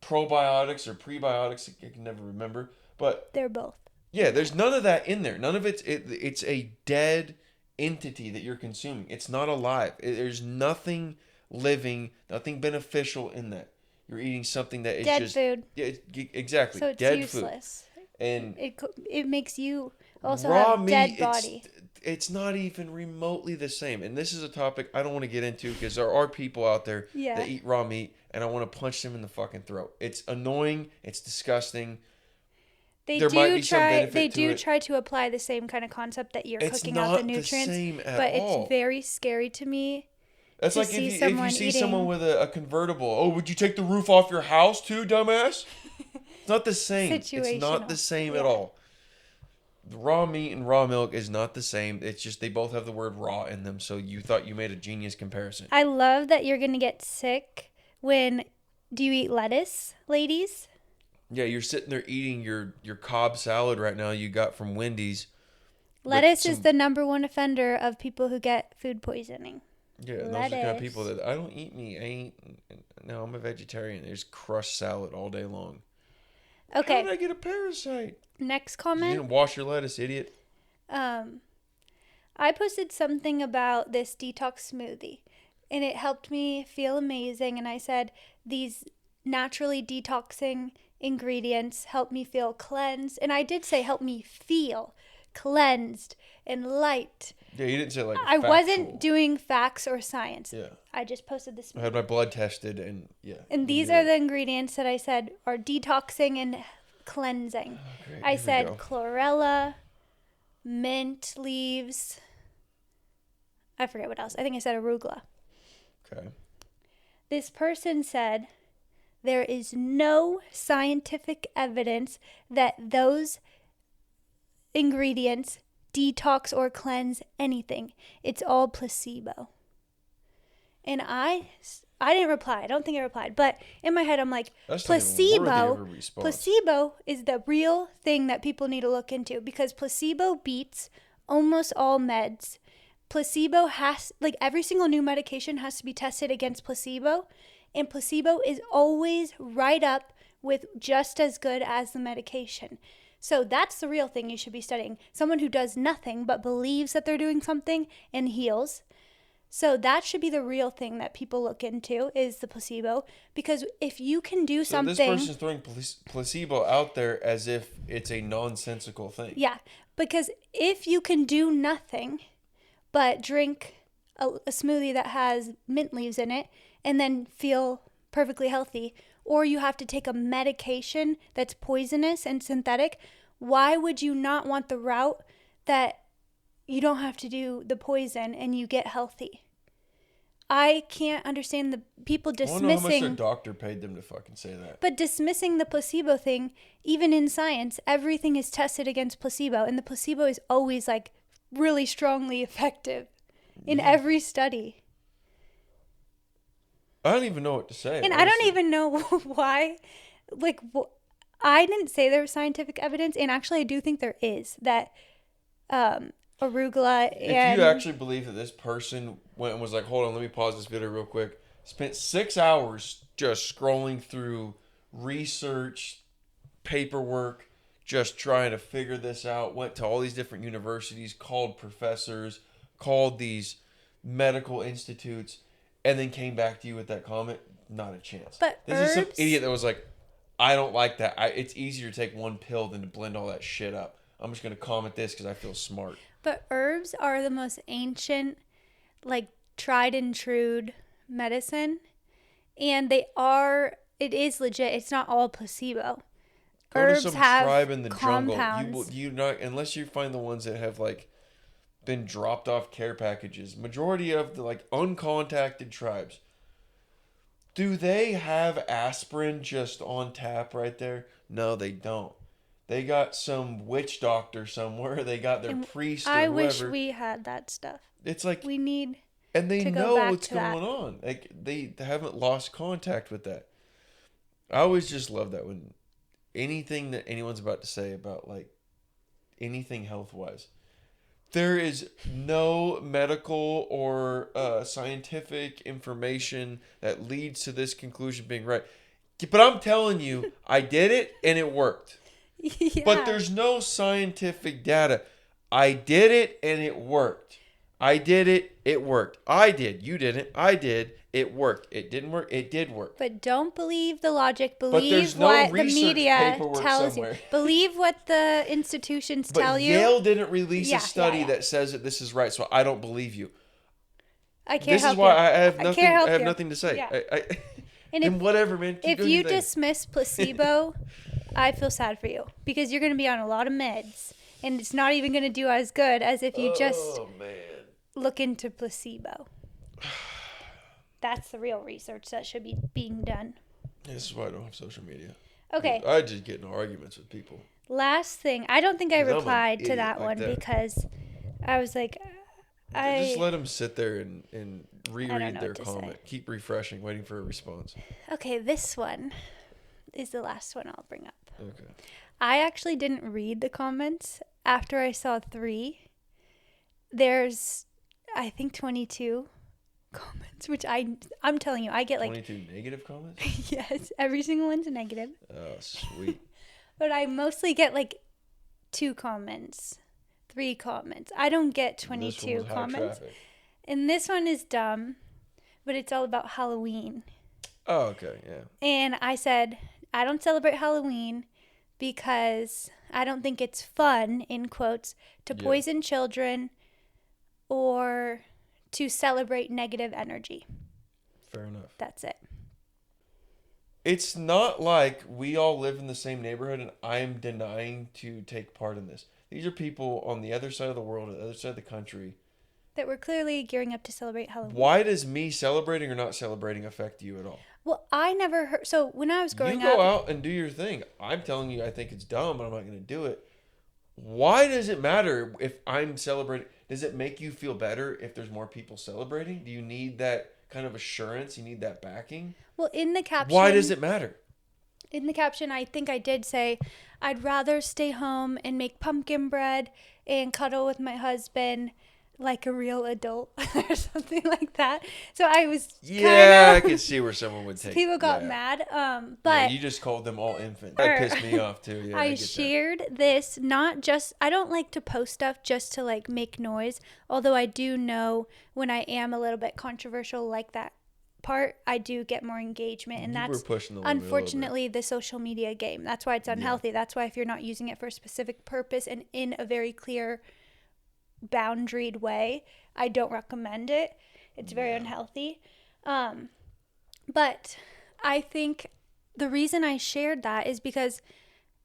B: probiotics or prebiotics. I can never remember, but
A: they're both.
B: Yeah, there's none of that in there. None of it's a dead entity that you're consuming. It's not alive. There's nothing living, nothing beneficial in that. You're eating something that is
A: dead
B: just
A: food.
B: Yeah, exactly.
A: So it's
B: dead
A: useless.
B: Food. And
A: it makes you also
B: raw
A: have
B: meat,
A: dead body.
B: It's not even remotely the same. And this is a topic I don't want to get into because there are people out there that eat raw meat, and I want to punch them in the fucking throat. It's annoying. It's disgusting.
A: They do try to apply the same kind of concept that you're cooking out the nutrients, it's very scary to me.
B: That's like if you see someone with a convertible. Oh, would you take the roof off your house too, dumbass? It's not the same. It's not the same at all. raw meat and raw milk is not the same. It's just they both have the word raw in them. So you thought you made a genius comparison.
A: I love that you're going to get sick when. Do you eat lettuce, ladies?
B: Yeah, you're sitting there eating your Cobb salad right now you got from Wendy's.
A: Lettuce is the number one offender of people who get food poisoning.
B: Yeah, and those are the kind of people that I don't eat meat. No, I'm a vegetarian. There's crushed salad all day long.
A: Okay.
B: How did I get a parasite?
A: Next comment.
B: You didn't wash your lettuce, idiot.
A: I posted something about this detox smoothie, and it helped me feel amazing. And I said, these naturally detoxing ingredients help me feel cleansed. And I did say help me feel cleansed and light.
B: Yeah, you didn't say like
A: I wasn't doing facts or science.
B: Yeah.
A: I just posted this.
B: I had my blood tested and yeah.
A: And these are the ingredients that I said are detoxing and cleansing.
B: Oh, great.
A: I said chlorella, mint leaves. I forget what else. I think I said arugula.
B: Okay.
A: This person said there is no scientific evidence that those ingredients detox or cleanse anything. It's all placebo. And I didn't reply. I don't think I replied. But in my head, I'm like, placebo is the real thing that people need to look into, because placebo beats almost all meds. Placebo has, like, every single new medication has to be tested against placebo. And placebo is always right up with just as good as the medication. So that's the real thing you should be studying. Someone who does nothing but believes that they're doing something and heals. So that should be the real thing that people look into, is the placebo. Because if you can do something...
B: So this person's throwing placebo out there as if it's a nonsensical thing.
A: Yeah, because if you can do nothing but drink a smoothie that has mint leaves in it and then feel perfectly healthy, or you have to take a medication that's poisonous and synthetic, why would you not want the route that you don't have to do the poison and you get healthy? I can't understand the people dismissing... I don't know how much
B: their doctor paid them to fucking say that.
A: But dismissing the placebo thing, even in science, everything is tested against placebo, and the placebo is always, like, really strongly effective in every study.
B: I don't even know what to say.
A: And honestly, I don't even know why. Like, I didn't say there was scientific evidence, and actually I do think there is, that arugula and...
B: If you actually believe that this person went and was like, hold on, let me pause this video real quick, spent 6 hours just scrolling through research, paperwork, just trying to figure this out, went to all these different universities, called professors, called these medical institutes, and then came back to you with that comment, not a chance.
A: But
B: this is some idiot that was like, I don't like that. It's easier to take one pill than to blend all that shit up. I'm just going to comment this because I feel smart.
A: But herbs are the most ancient, like, tried and true medicine. And it is legit. It's not all placebo.
B: Go
A: herbs
B: to some
A: have
B: tribe in the
A: compounds.
B: jungle. Unless you find the ones that have, like, been dropped off care packages. Majority of the, like, uncontacted tribes, do they have aspirin just on tap right there? No, they don't. They got some witch doctor somewhere. They got their priest or whoever.
A: I wish we had that stuff.
B: It's like,
A: we need
B: and they
A: to
B: know
A: go back
B: what's
A: to
B: going
A: that.
B: on. Like, they haven't lost contact with that. I always just love that when anything that anyone's about to say about, like, anything health-wise, there is no medical or scientific information that leads to this conclusion being right. But I'm telling you, I did it and it worked.
A: Yeah.
B: But there's no scientific data. I did it and it worked. I did it, it worked. I did, you didn't. I did, it worked. It didn't work, it did work.
A: But don't believe the logic. Believe what the media tells you. Believe what the institutions tell you.
B: But Yale didn't release a study that says that this is right, so I don't believe you.
A: I can't help you.
B: This is why I have nothing to say.
A: Yeah.
B: And whatever, man.
A: If you dismiss placebo, I feel sad for you, because you're going to be on a lot of meds, and it's not even going to do as good as if you just look into placebo. That's the real research that should be being done.
B: This is why I don't have social media.
A: Okay.
B: I just get in arguments with people.
A: last thing, I don't think I
B: 'Cause I'm an
A: replied to
B: idiot
A: that
B: like
A: one
B: that.
A: because I was like,
B: Just
A: I
B: let them sit there and
A: I don't
B: reread
A: know
B: their
A: what to say.
B: comment. Keep refreshing, waiting for a response.
A: Okay, this one is the last one I'll bring up.
B: Okay.
A: I actually didn't read the comments after I saw 3. There's, I think, 22 comments, which I'm telling you, I get like
B: 22 negative comments?
A: yes, every single one's negative.
B: Oh, sweet.
A: But I mostly get like 2 comments, 3 comments. I don't get
B: And this one
A: 22
B: was high
A: comments.
B: traffic.
A: And this one is dumb, but it's all about Halloween.
B: Oh, okay, yeah.
A: And I said, I don't celebrate Halloween because I don't think it's fun, in quotes, to
B: Yeah.
A: poison children or to celebrate negative energy.
B: Fair enough.
A: That's it.
B: It's not like we all live in the same neighborhood and I'm denying to take part in this. These are people on the other side of the world, on the other side of the country.
A: That we're clearly gearing up to celebrate Halloween.
B: Why does me celebrating or not celebrating affect you at all?
A: Well, I never heard. So when I was growing
B: You go
A: up,
B: out and do your thing. I'm telling you I think it's dumb and I'm not going to do it. Why does it matter if I'm celebrating? Does it make you feel better if there's more people celebrating? Do you need that kind of assurance? You need that backing?
A: well, in the caption,
B: Why does it matter?
A: in the caption, I think I did say, I'd rather stay home and make pumpkin bread and cuddle with my husband like a real adult or something like that. So I was
B: Yeah, I
A: kinda,
B: could see where someone would take.
A: people got
B: yeah.
A: mad.
B: Yeah,
A: But
B: you just called them all infants. That pissed me off too. Yeah,
A: I
B: get that.
A: shared this not just, I don't like to post stuff just to like make noise, although I do know when I am a little bit controversial like that part, I do get more engagement, and
B: You were
A: that's
B: pushing the limit a little bit.
A: unfortunately the social media game. That's why it's unhealthy. That's why if you're not using it for a specific purpose and in a very clear boundaried way, I don't recommend it. It's very unhealthy. But I think the reason I shared that is because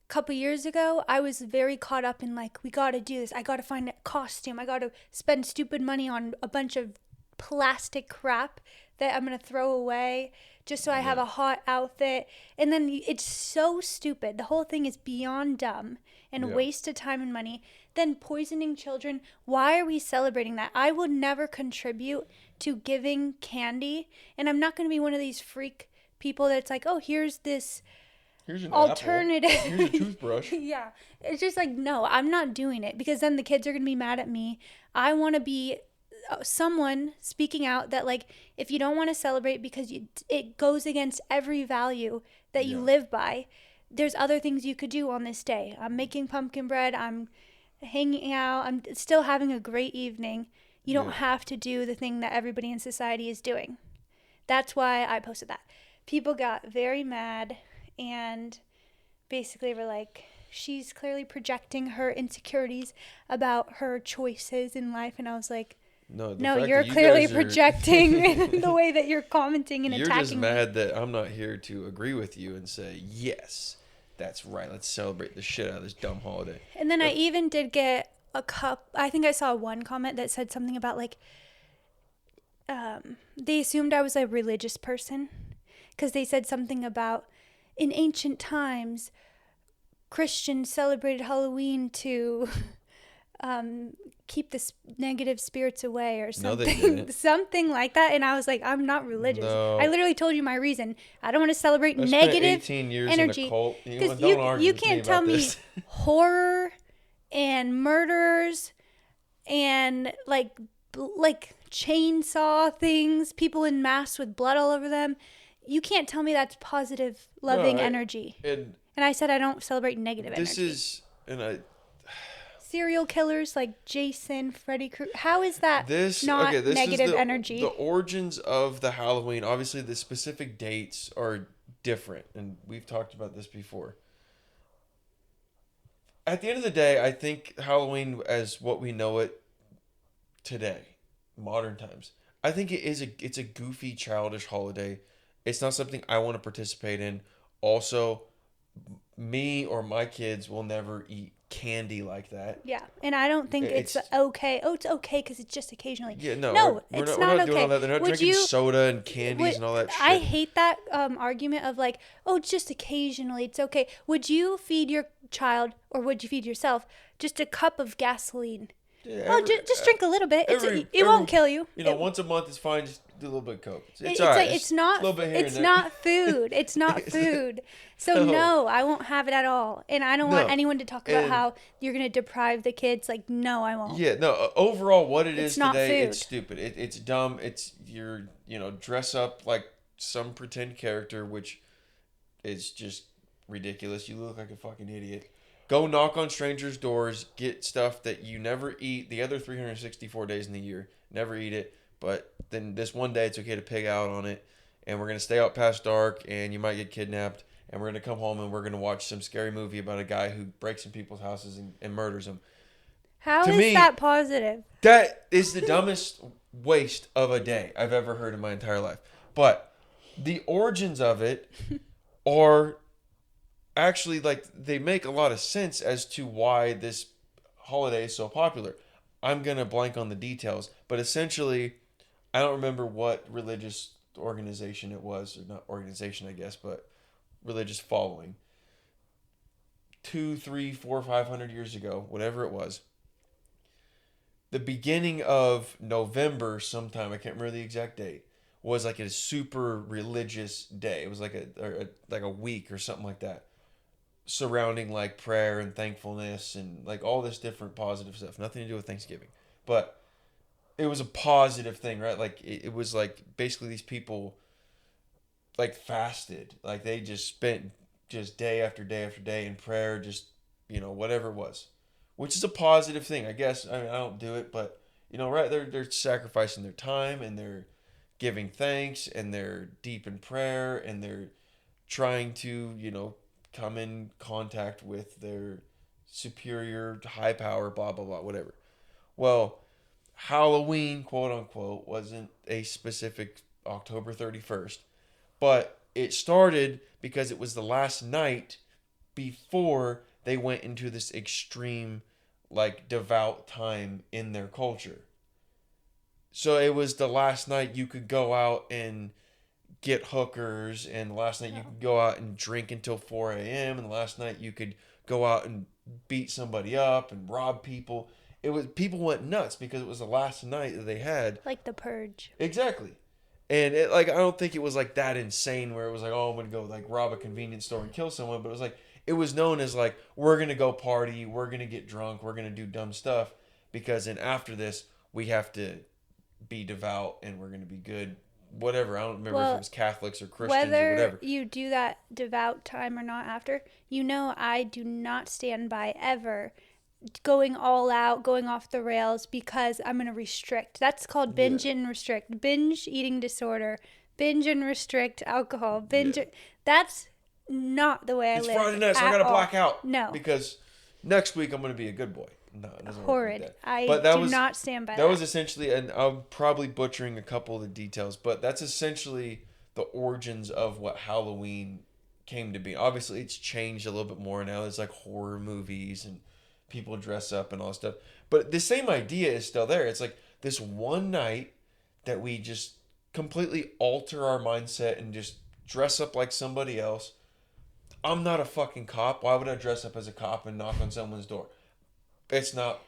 A: a couple years ago I was very caught up in like, we got to do this. I got to find a costume. I got to spend stupid money on a bunch of plastic crap that I'm going to throw away just so I have a hot outfit. And then it's so stupid. The whole thing is beyond dumb and a waste of time and money. Then poisoning children. Why are we celebrating that? I would never contribute to giving candy. And I'm not going to be one of these freak people that's like, oh, here's this
B: Here's an
A: alternative.
B: apple. Here's a toothbrush.
A: Yeah. It's just like, no, I'm not doing it because then the kids are going to be mad at me. I want to be someone speaking out that like, if you don't want to celebrate because it goes against every value that you live by, there's other things you could do on this day. I'm making pumpkin bread. I'm hanging out. I'm still having a great evening. You don't have to do the thing that everybody in society is doing. That's why I posted that. People got very mad and basically were like, she's clearly projecting her insecurities about her choices in life. And I was like, no, you're clearly projecting the way that you're commenting and
B: you're
A: attacking
B: just mad that I'm not here to agree with you and say, yes, that's right. Let's celebrate the shit out of this dumb holiday.
A: And then I even did get I think I saw one comment that said something about like, they assumed I was a religious person because they said something about in ancient times, Christians celebrated Halloween to keep the negative spirits away or something.
B: No, they didn't.
A: Something like that. And I was like, I'm not religious.
B: No.
A: I literally told you my reason. I don't want to celebrate
B: I
A: negative
B: spent 18 years
A: energy.
B: in a cult.
A: Because
B: You
A: can't tell me horror and murders and like chainsaw things, people in masks with blood all over them. You can't tell me that's positive, loving energy. And I said I don't celebrate negative energy. Serial killers like Jason, Freddy Krueger. How is that not negative energy?
B: The origins of the Halloween, obviously the specific dates are different, and we've talked about this before. At the end of the day, I think Halloween as what we know it today, modern times, I think it's a goofy, childish holiday. It's not something I want to participate in. Also, me or my kids will never eat candy like that.
A: Yeah, and I don't think it's okay. Oh, it's okay because it's just occasionally.
B: Yeah, no,
A: No,
B: we're
A: it's
B: not
A: not
B: doing all
A: okay.
B: that. They're not
A: Would
B: drinking
A: you?
B: soda and candies and all that
A: I
B: shit.
A: hate that argument of like, oh, it's just occasionally. It's okay. Would you feed your child, or would you feed yourself, just a cup of gasoline?
B: Yeah,
A: Just drink a little bit. It won't kill you.
B: Once a month is fine. Just do a little bit of Coke. It's all
A: It's
B: right.
A: like it's not.
B: a little bit here
A: It's
B: and there.
A: not food. It's not food. So no, I won't have it at all. And I don't want anyone to talk about how you're gonna deprive the kids. Like, no, I won't.
B: Yeah, no. Overall, what it is
A: not
B: today,
A: food.
B: it's stupid. It's dumb. It's dress up like some pretend character, which is just ridiculous. You look like a fucking idiot. Go knock on strangers' doors, get stuff that you never eat the other 364 days in the year. Never eat it, but then this one day it's okay to pig out on it, and we're going to stay out past dark, and you might get kidnapped, and we're going to come home and we're going to watch some scary movie about a guy who breaks in people's houses and murders them.
A: How is that positive?
B: That is the dumbest waste of a day I've ever heard in my entire life. But the origins of it are actually, like, they make a lot of sense as to why this holiday is so popular. I'm going to blank on the details, but essentially, I don't remember what religious organization it was, or not organization, I guess, but religious following. 2, 3, 4, 500 years ago, whatever it was, the beginning of November sometime, I can't remember the exact date, was like a super religious day. It was like a week or something like that, surrounding like prayer and thankfulness and like all this different positive stuff. Nothing to do with Thanksgiving, but it was a positive thing, right? Like it was like basically these people like fasted, like they just spent just day after day after day in prayer, just whatever it was, which is a positive thing, I guess. I mean, I don't do it, but right, they're sacrificing their time and they're giving thanks and they're deep in prayer and they're trying to come in contact with their superior high power, blah blah blah, whatever. Well, Halloween, quote unquote, wasn't a specific October 31st, but it started because it was the last night before they went into this extreme, like, devout time in their culture. So it was the last night you could go out and get hookers, and the last night you could go out and drink until 4 a.m., and the last night you could go out and beat somebody up and rob people. It was, people went nuts because it was the last night that they had.
A: Like the purge.
B: Exactly. And it, like, I don't think it was like that insane where it was like, oh, I'm gonna go like rob a convenience store and kill someone, but it was like, it was known as like, we're gonna go party, we're gonna get drunk, we're gonna do dumb stuff, because then after this we have to be devout and we're gonna be good, whatever. I don't remember if it was Catholics or Christians or whatever.
A: Whether you do that devout time or not after, I do not stand by ever going all out, going off the rails because I'm going to restrict. That's called binge and restrict. Binge eating disorder. Binge and restrict alcohol. Binge. Yeah. That's not the way I live.
B: It's Friday night, so I got to black out.
A: No.
B: Because next week I'm going to be a good boy. No, it doesn't
A: horrid.
B: Work
A: like that. I do not stand by that.
B: That was essentially, and I'm probably butchering a couple of the details, but that's essentially the origins of what Halloween came to be. Obviously, it's changed a little bit more now. There's like horror movies and people dress up and all that stuff. But the same idea is still there. It's like this one night that we just completely alter our mindset and just dress up like somebody else. I'm not a fucking cop. Why would I dress up as a cop and knock on someone's door? It's not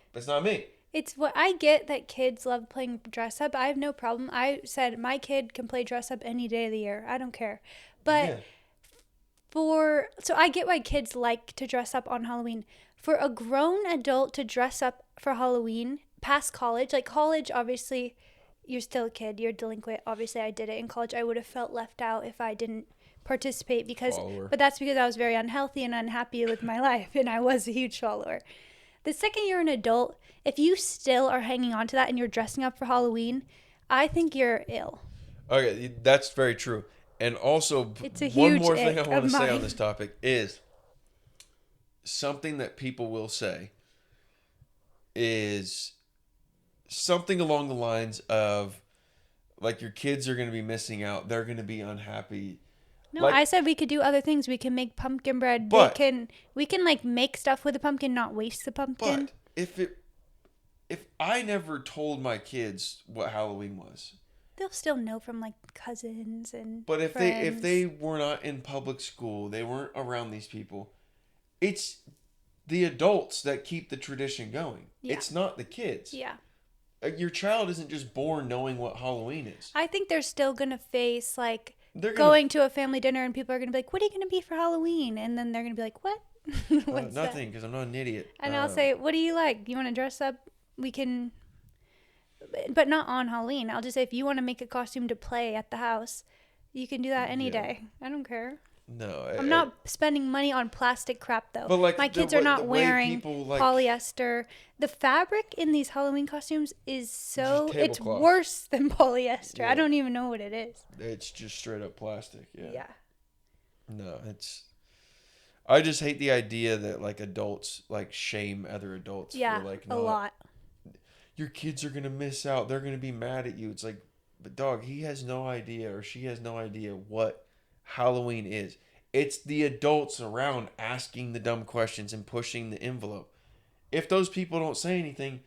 B: me.
A: It's what I get that kids love playing dress up. I have no problem. I said my kid can play dress up any day of the year. I don't care. But so I get why kids like to dress up on Halloween. For a grown adult to dress up for Halloween past college, like college, obviously you're still a kid, you're a delinquent. Obviously I did it in college. I would have felt left out if I didn't participate but that's because I was very unhealthy and unhappy with my life and I was a huge follower. The second you're an adult, if you still are hanging on to that and you're dressing up for Halloween, I think you're ill.
B: Okay, that's very true. And also, one more thing I want to say on this topic is something that people will say is something along the lines of, like, your kids are going to be missing out. They're going to be unhappy.
A: No,
B: Like,
A: I said we could do other things. We can make pumpkin bread.
B: But-
A: We can like make stuff with the pumpkin, not waste the pumpkin.
B: but if I never told my kids what Halloween was,
A: They'll still know from like cousins and
B: but if
A: friends.
B: they were not in public school, they weren't around these people. It's the adults that keep the tradition going.
A: Yeah.
B: It's not the kids.
A: Yeah.
B: Your child isn't just born knowing what Halloween is.
A: I think they're still gonna face like
B: They're
A: going to a family dinner and people are gonna be like, "What are you gonna be for Halloween?" And then they're gonna be like, "What?"
B: nothing, because I'm not an idiot.
A: And I'll say, "What do you like? You want to dress up? We can." But not on Halloween. I'll just say, if you want to make a costume to play at the house, you can do that any day. I don't care.
B: No,
A: I'm not spending money on plastic crap though.
B: But like
A: my kids are not wearing
B: like,
A: polyester. The fabric in these Halloween costumes is so it's
B: tablecloth.
A: worse than polyester.
B: Yeah.
A: I don't even know what it is.
B: It's just straight up plastic. Yeah.
A: Yeah.
B: No, I just hate the idea that like adults like shame other adults.
A: Yeah,
B: for, like,
A: a lot.
B: Your kids are gonna miss out. They're gonna be mad at you. It's like, but dog, he has no idea or she has no idea what Halloween is. It's the adults around asking the dumb questions and pushing the envelope. If those people don't say anything,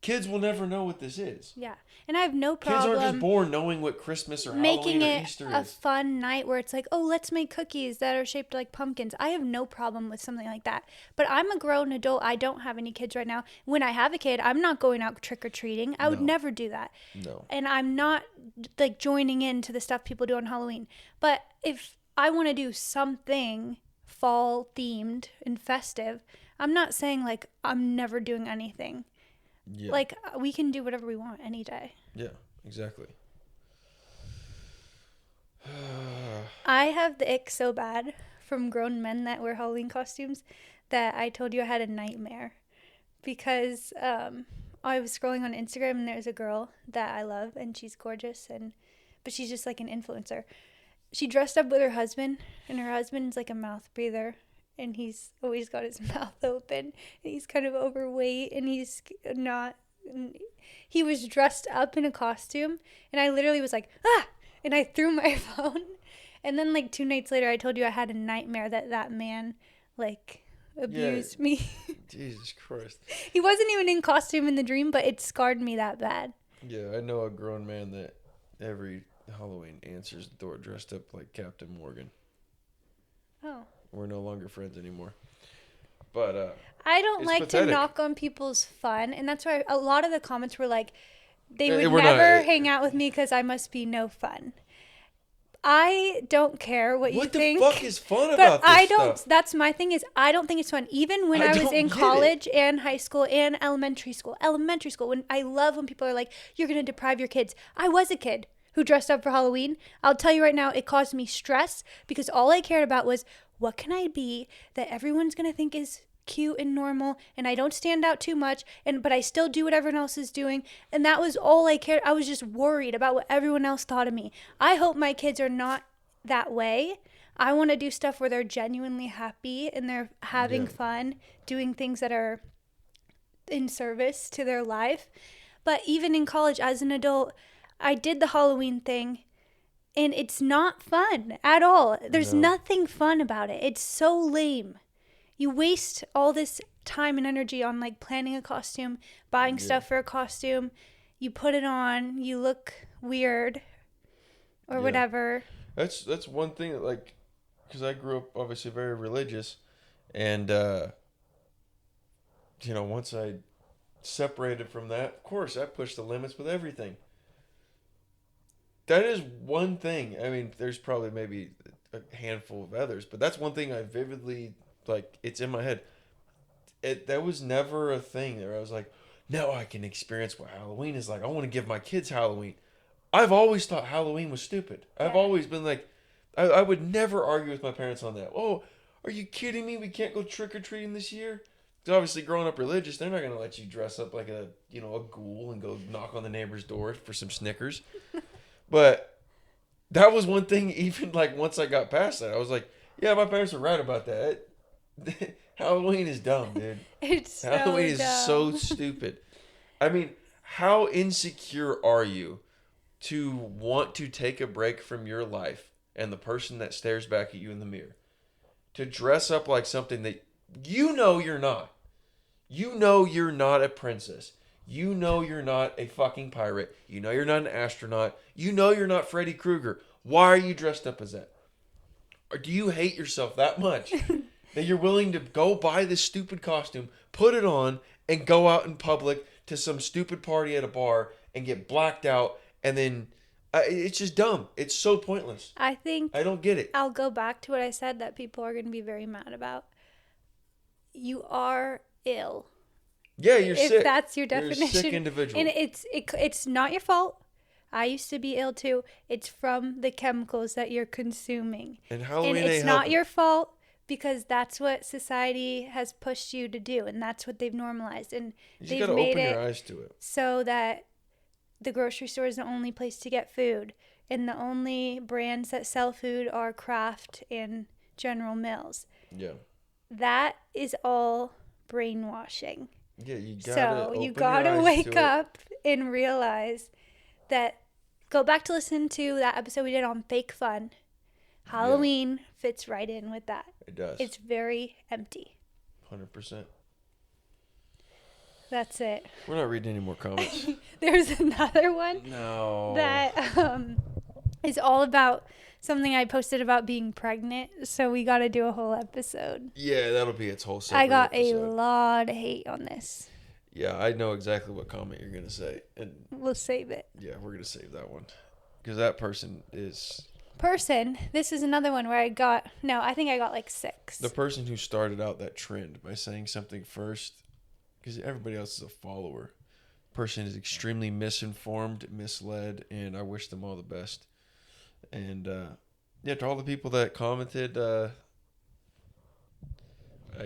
B: kids will never know what this is.
A: Yeah, and I have no problem.
B: Kids aren't just born knowing what Christmas or
A: making
B: Halloween or
A: it
B: Easter
A: a
B: is.
A: fun night where it's like, oh, let's make cookies that are shaped like pumpkins. I have no problem with something like that. But I'm a grown adult. I don't have any kids right now. When I have a kid, I'm not going out trick-or-treating. I would never do that.
B: No.
A: And I'm not like joining into the stuff people do on Halloween. But if I want to do something fall themed and festive, I'm not saying like I'm never doing anything.
B: Yeah.
A: Like we can do whatever we want any day.
B: Yeah, exactly.
A: I have the ick so bad from grown men that wear Halloween costumes that I told you I had a nightmare because I was scrolling on Instagram and there's a girl that I love and she's gorgeous but she's just like an influencer. She dressed up with her husband and her husband's like a mouth breather and he's always got his mouth open and he's kind of overweight and he was dressed up in a costume and I literally was like, ah! And I threw my phone. And then like 2 nights later, I told you I had a nightmare that man like abused me.
B: Jesus Christ.
A: He wasn't even in costume in the dream, but it scarred me that bad.
B: Yeah, I know a grown man that every Halloween answers the door dressed up like Captain Morgan.
A: Oh.
B: We're no longer friends anymore. But
A: I don't like
B: pathetic.
A: to knock on people's fun, and that's why a lot of the comments were like, they would
B: we're
A: never
B: not-
A: hang out with me because I must be no fun. I don't care what you think.
B: What the fuck is fun
A: But
B: about this
A: I don't.
B: stuff?
A: That's my thing. Is I don't think it's fun. Even when
B: I
A: I was
B: don't
A: in
B: get it.
A: college and high school and elementary school. When I love when people are like, "You're gonna deprive your kids." I was a kid who dressed up for Halloween. I'll tell you right now, it caused me stress because all I cared about was what can I be that everyone's gonna think is cute and normal, and I don't stand out too much, but I still do what everyone else is doing, and that was all I cared. I was just worried about what everyone else thought of me. I hope my kids are not that way. I want to do stuff where they're genuinely happy and they're having fun, doing things that are in service to their life. But even in college as an adult, I did the Halloween thing and it's not fun at all. There's nothing fun about it. It's so lame. You waste all this time and energy on like planning a costume, buying stuff for a costume. You put it on, you look weird or whatever.
B: That's one thing that like, because I grew up obviously very religious, and once I separated from that, of course I pushed the limits with everything. That is one thing. I mean, there's probably maybe a handful of others, but that's one thing I vividly like. It's in my head. That was never a thing where I was like, now I can experience what Halloween is like. I want to give my kids Halloween. I've always thought Halloween was stupid. I've always been like, I would never argue with my parents on that. Oh, are you kidding me? We can't go trick-or-treating this year? Because obviously growing up religious, they're not going to let you dress up like a ghoul and go knock on the neighbor's door for some Snickers. But that was one thing, even like once I got past that, I was like, yeah, my parents are right about that. Halloween is dumb, dude. Halloween is so stupid. I mean, how insecure are you to want to take a break from your life and the person that stares back at you in the mirror. To dress up like something that you know you're not. You know you're not a princess. You know you're not a fucking pirate. You know you're not an astronaut. You know you're not Freddy Krueger. Why are you dressed up as that? Or do you hate yourself that much that you're willing to go buy this stupid costume, put it on, and go out in public to some stupid party at a bar and get blacked out, and then it's just dumb. It's so pointless.
A: I think
B: I don't get it.
A: I'll go back to what I said that people are going to be very mad about. You are ill.
B: Yeah, you're
A: If
B: sick.
A: that's your
B: You're
A: definition.
B: a sick individual.
A: And it's not your fault. I used to be ill too. It's from the chemicals that you're consuming.
B: And Halloween
A: And it's
B: ain't
A: not
B: helping.
A: your fault because that's what society has pushed you to do, and that's what they've normalized. And
B: You just
A: they've
B: gotta
A: made
B: open
A: it
B: your eyes to it.
A: so that the grocery store is the only place to get food, and the only brands that sell food are Kraft and General Mills.
B: Yeah.
A: That is all brainwashing.
B: Yeah, you gotta
A: So
B: open
A: you
B: your
A: gotta
B: eyes
A: wake
B: to it.
A: up and realize that. Go back to listen to that episode we did on fake fun. Halloween fits right in with that.
B: It does.
A: It's very empty.
B: 100%.
A: That's it.
B: We're not reading any more comments.
A: There's another one
B: No.
A: that is all about something I posted about being pregnant. So we got to do a whole episode.
B: Yeah, that'll be its whole separate
A: I got
B: episode.
A: a lot of hate on this.
B: Yeah, I know exactly what comment you're gonna say, and
A: We'll save it.
B: yeah, we're gonna save that one because that person is
A: This is another one where I think I got like 6.
B: the person who started out that trend by saying something first, because everybody else is a follower. Person is extremely misinformed, misled, and I wish them all the best. And yeah, to all the people that commented, I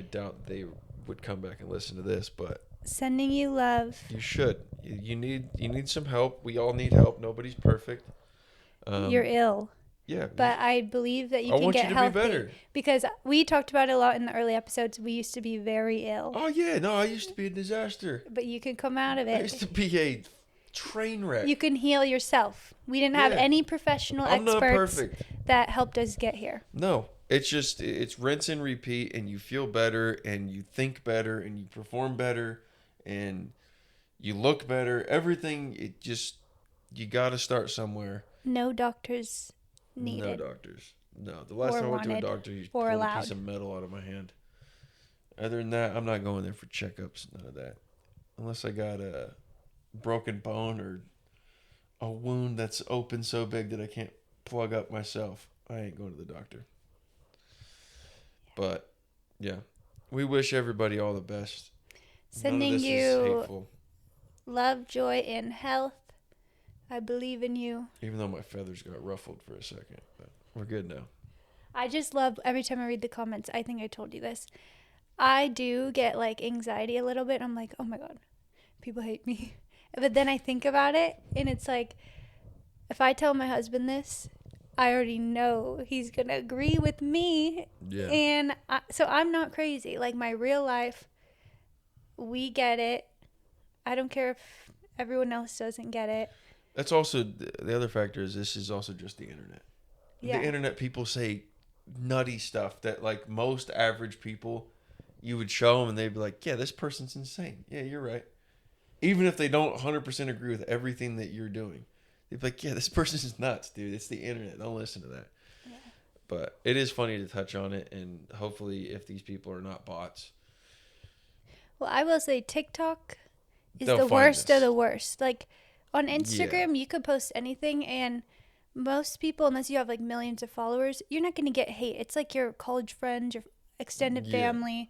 B: doubt they would come back and listen to this, but
A: Sending you love.
B: you should. You need some help. We all need help. Nobody's perfect.
A: You're ill.
B: Yeah.
A: But I believe that you
B: I
A: can
B: want
A: get
B: you to
A: healthy.
B: be better.
A: Because we talked about it a lot in the early episodes. We used to be very ill.
B: Oh yeah, no, I used to be a disaster.
A: But you can come out of
B: I used to
A: it.
B: be a train wreck.
A: You can heal yourself. We didn't have
B: Yeah.
A: any professional
B: I'm not
A: experts
B: perfect.
A: that helped us get here.
B: No, it's rinse and repeat, and you feel better, and you think better, and you perform better, and you look better. Everything, you got to start somewhere.
A: No doctors needed.
B: No doctors. No, the last
A: Or
B: time I went to a
A: wanted.
B: doctor, he
A: Or
B: pulled a
A: allowed.
B: piece of metal out of my hand. Other than that, I'm not going there for checkups. None of that, unless I got a broken bone or a wound that's open so big that I can't plug up myself. I ain't going to the doctor. But yeah, we wish everybody all the best. None
A: Sending
B: of this is
A: you
B: hateful,
A: love, joy, and health. I believe in you.
B: even though my feathers got ruffled for a second. But we're good now.
A: I just love every time I read the comments. I think I told you this. I do get like anxiety a little bit. I'm like, oh my God, people hate me. But then I think about it and it's like, if I tell my husband this, I already know he's going to agree with me.
B: Yeah.
A: And so I'm not crazy. Like my real life, we get it. I don't care if everyone else doesn't get it.
B: That's also the other factor is this is also just the internet.
A: Yeah.
B: The internet, people say nutty stuff that like most average people, you would show them and they'd be like, yeah, this person's insane. Yeah, you're right. Even if they don't 100% agree with everything that you're doing, they'd be like, yeah, this person is nuts, dude. It's the internet. Don't listen to that.
A: Yeah.
B: But it is funny to touch on it, and hopefully if these people are not bots.
A: Well, I will say TikTok is
B: They'll
A: the
B: find
A: worst of
B: us.
A: the worst. Like on Instagram, you could post anything, and most people, unless you have like millions of followers, you're not going to get hate. It's like your college friends, your extended
B: Yeah.
A: family.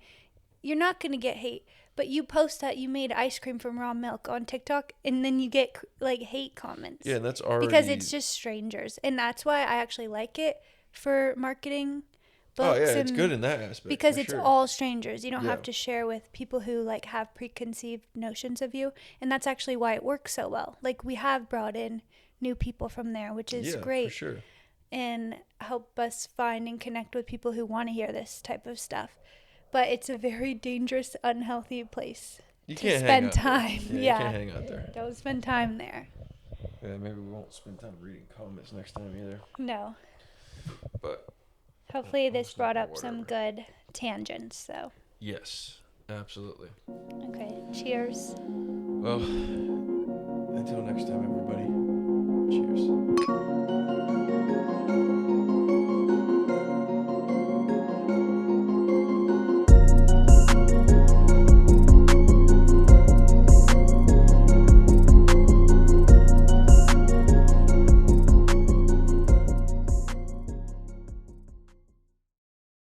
A: You're not going to get hate. But you post that you made ice cream from raw milk on TikTok, and then you get like hate comments.
B: Yeah, and that's already...
A: Because it's just strangers. And that's why I actually like it for marketing
B: Oh,
A: books.
B: yeah, it's
A: and
B: good in that aspect.
A: because
B: for
A: it's
B: sure.
A: all strangers. You don't
B: Yeah.
A: have to share with people who like have preconceived notions of you, and that's actually why it works so well. Like we have brought in new people from there, which is great,
B: for sure.
A: and help us find and connect with people who want to hear this type of stuff. But it's a very dangerous, unhealthy place
B: You
A: to
B: can't
A: spend
B: hang out
A: time.
B: there.
A: Yeah,
B: You can't hang out there.
A: don't spend time there.
B: Yeah, maybe we won't spend time reading comments next time either.
A: No.
B: But
A: Hopefully,
B: I'm
A: this
B: just
A: brought
B: drinking
A: up some
B: water.
A: good tangents. So,
B: Yes, absolutely.
A: okay, cheers.
B: Well, until next time, everybody. Cheers.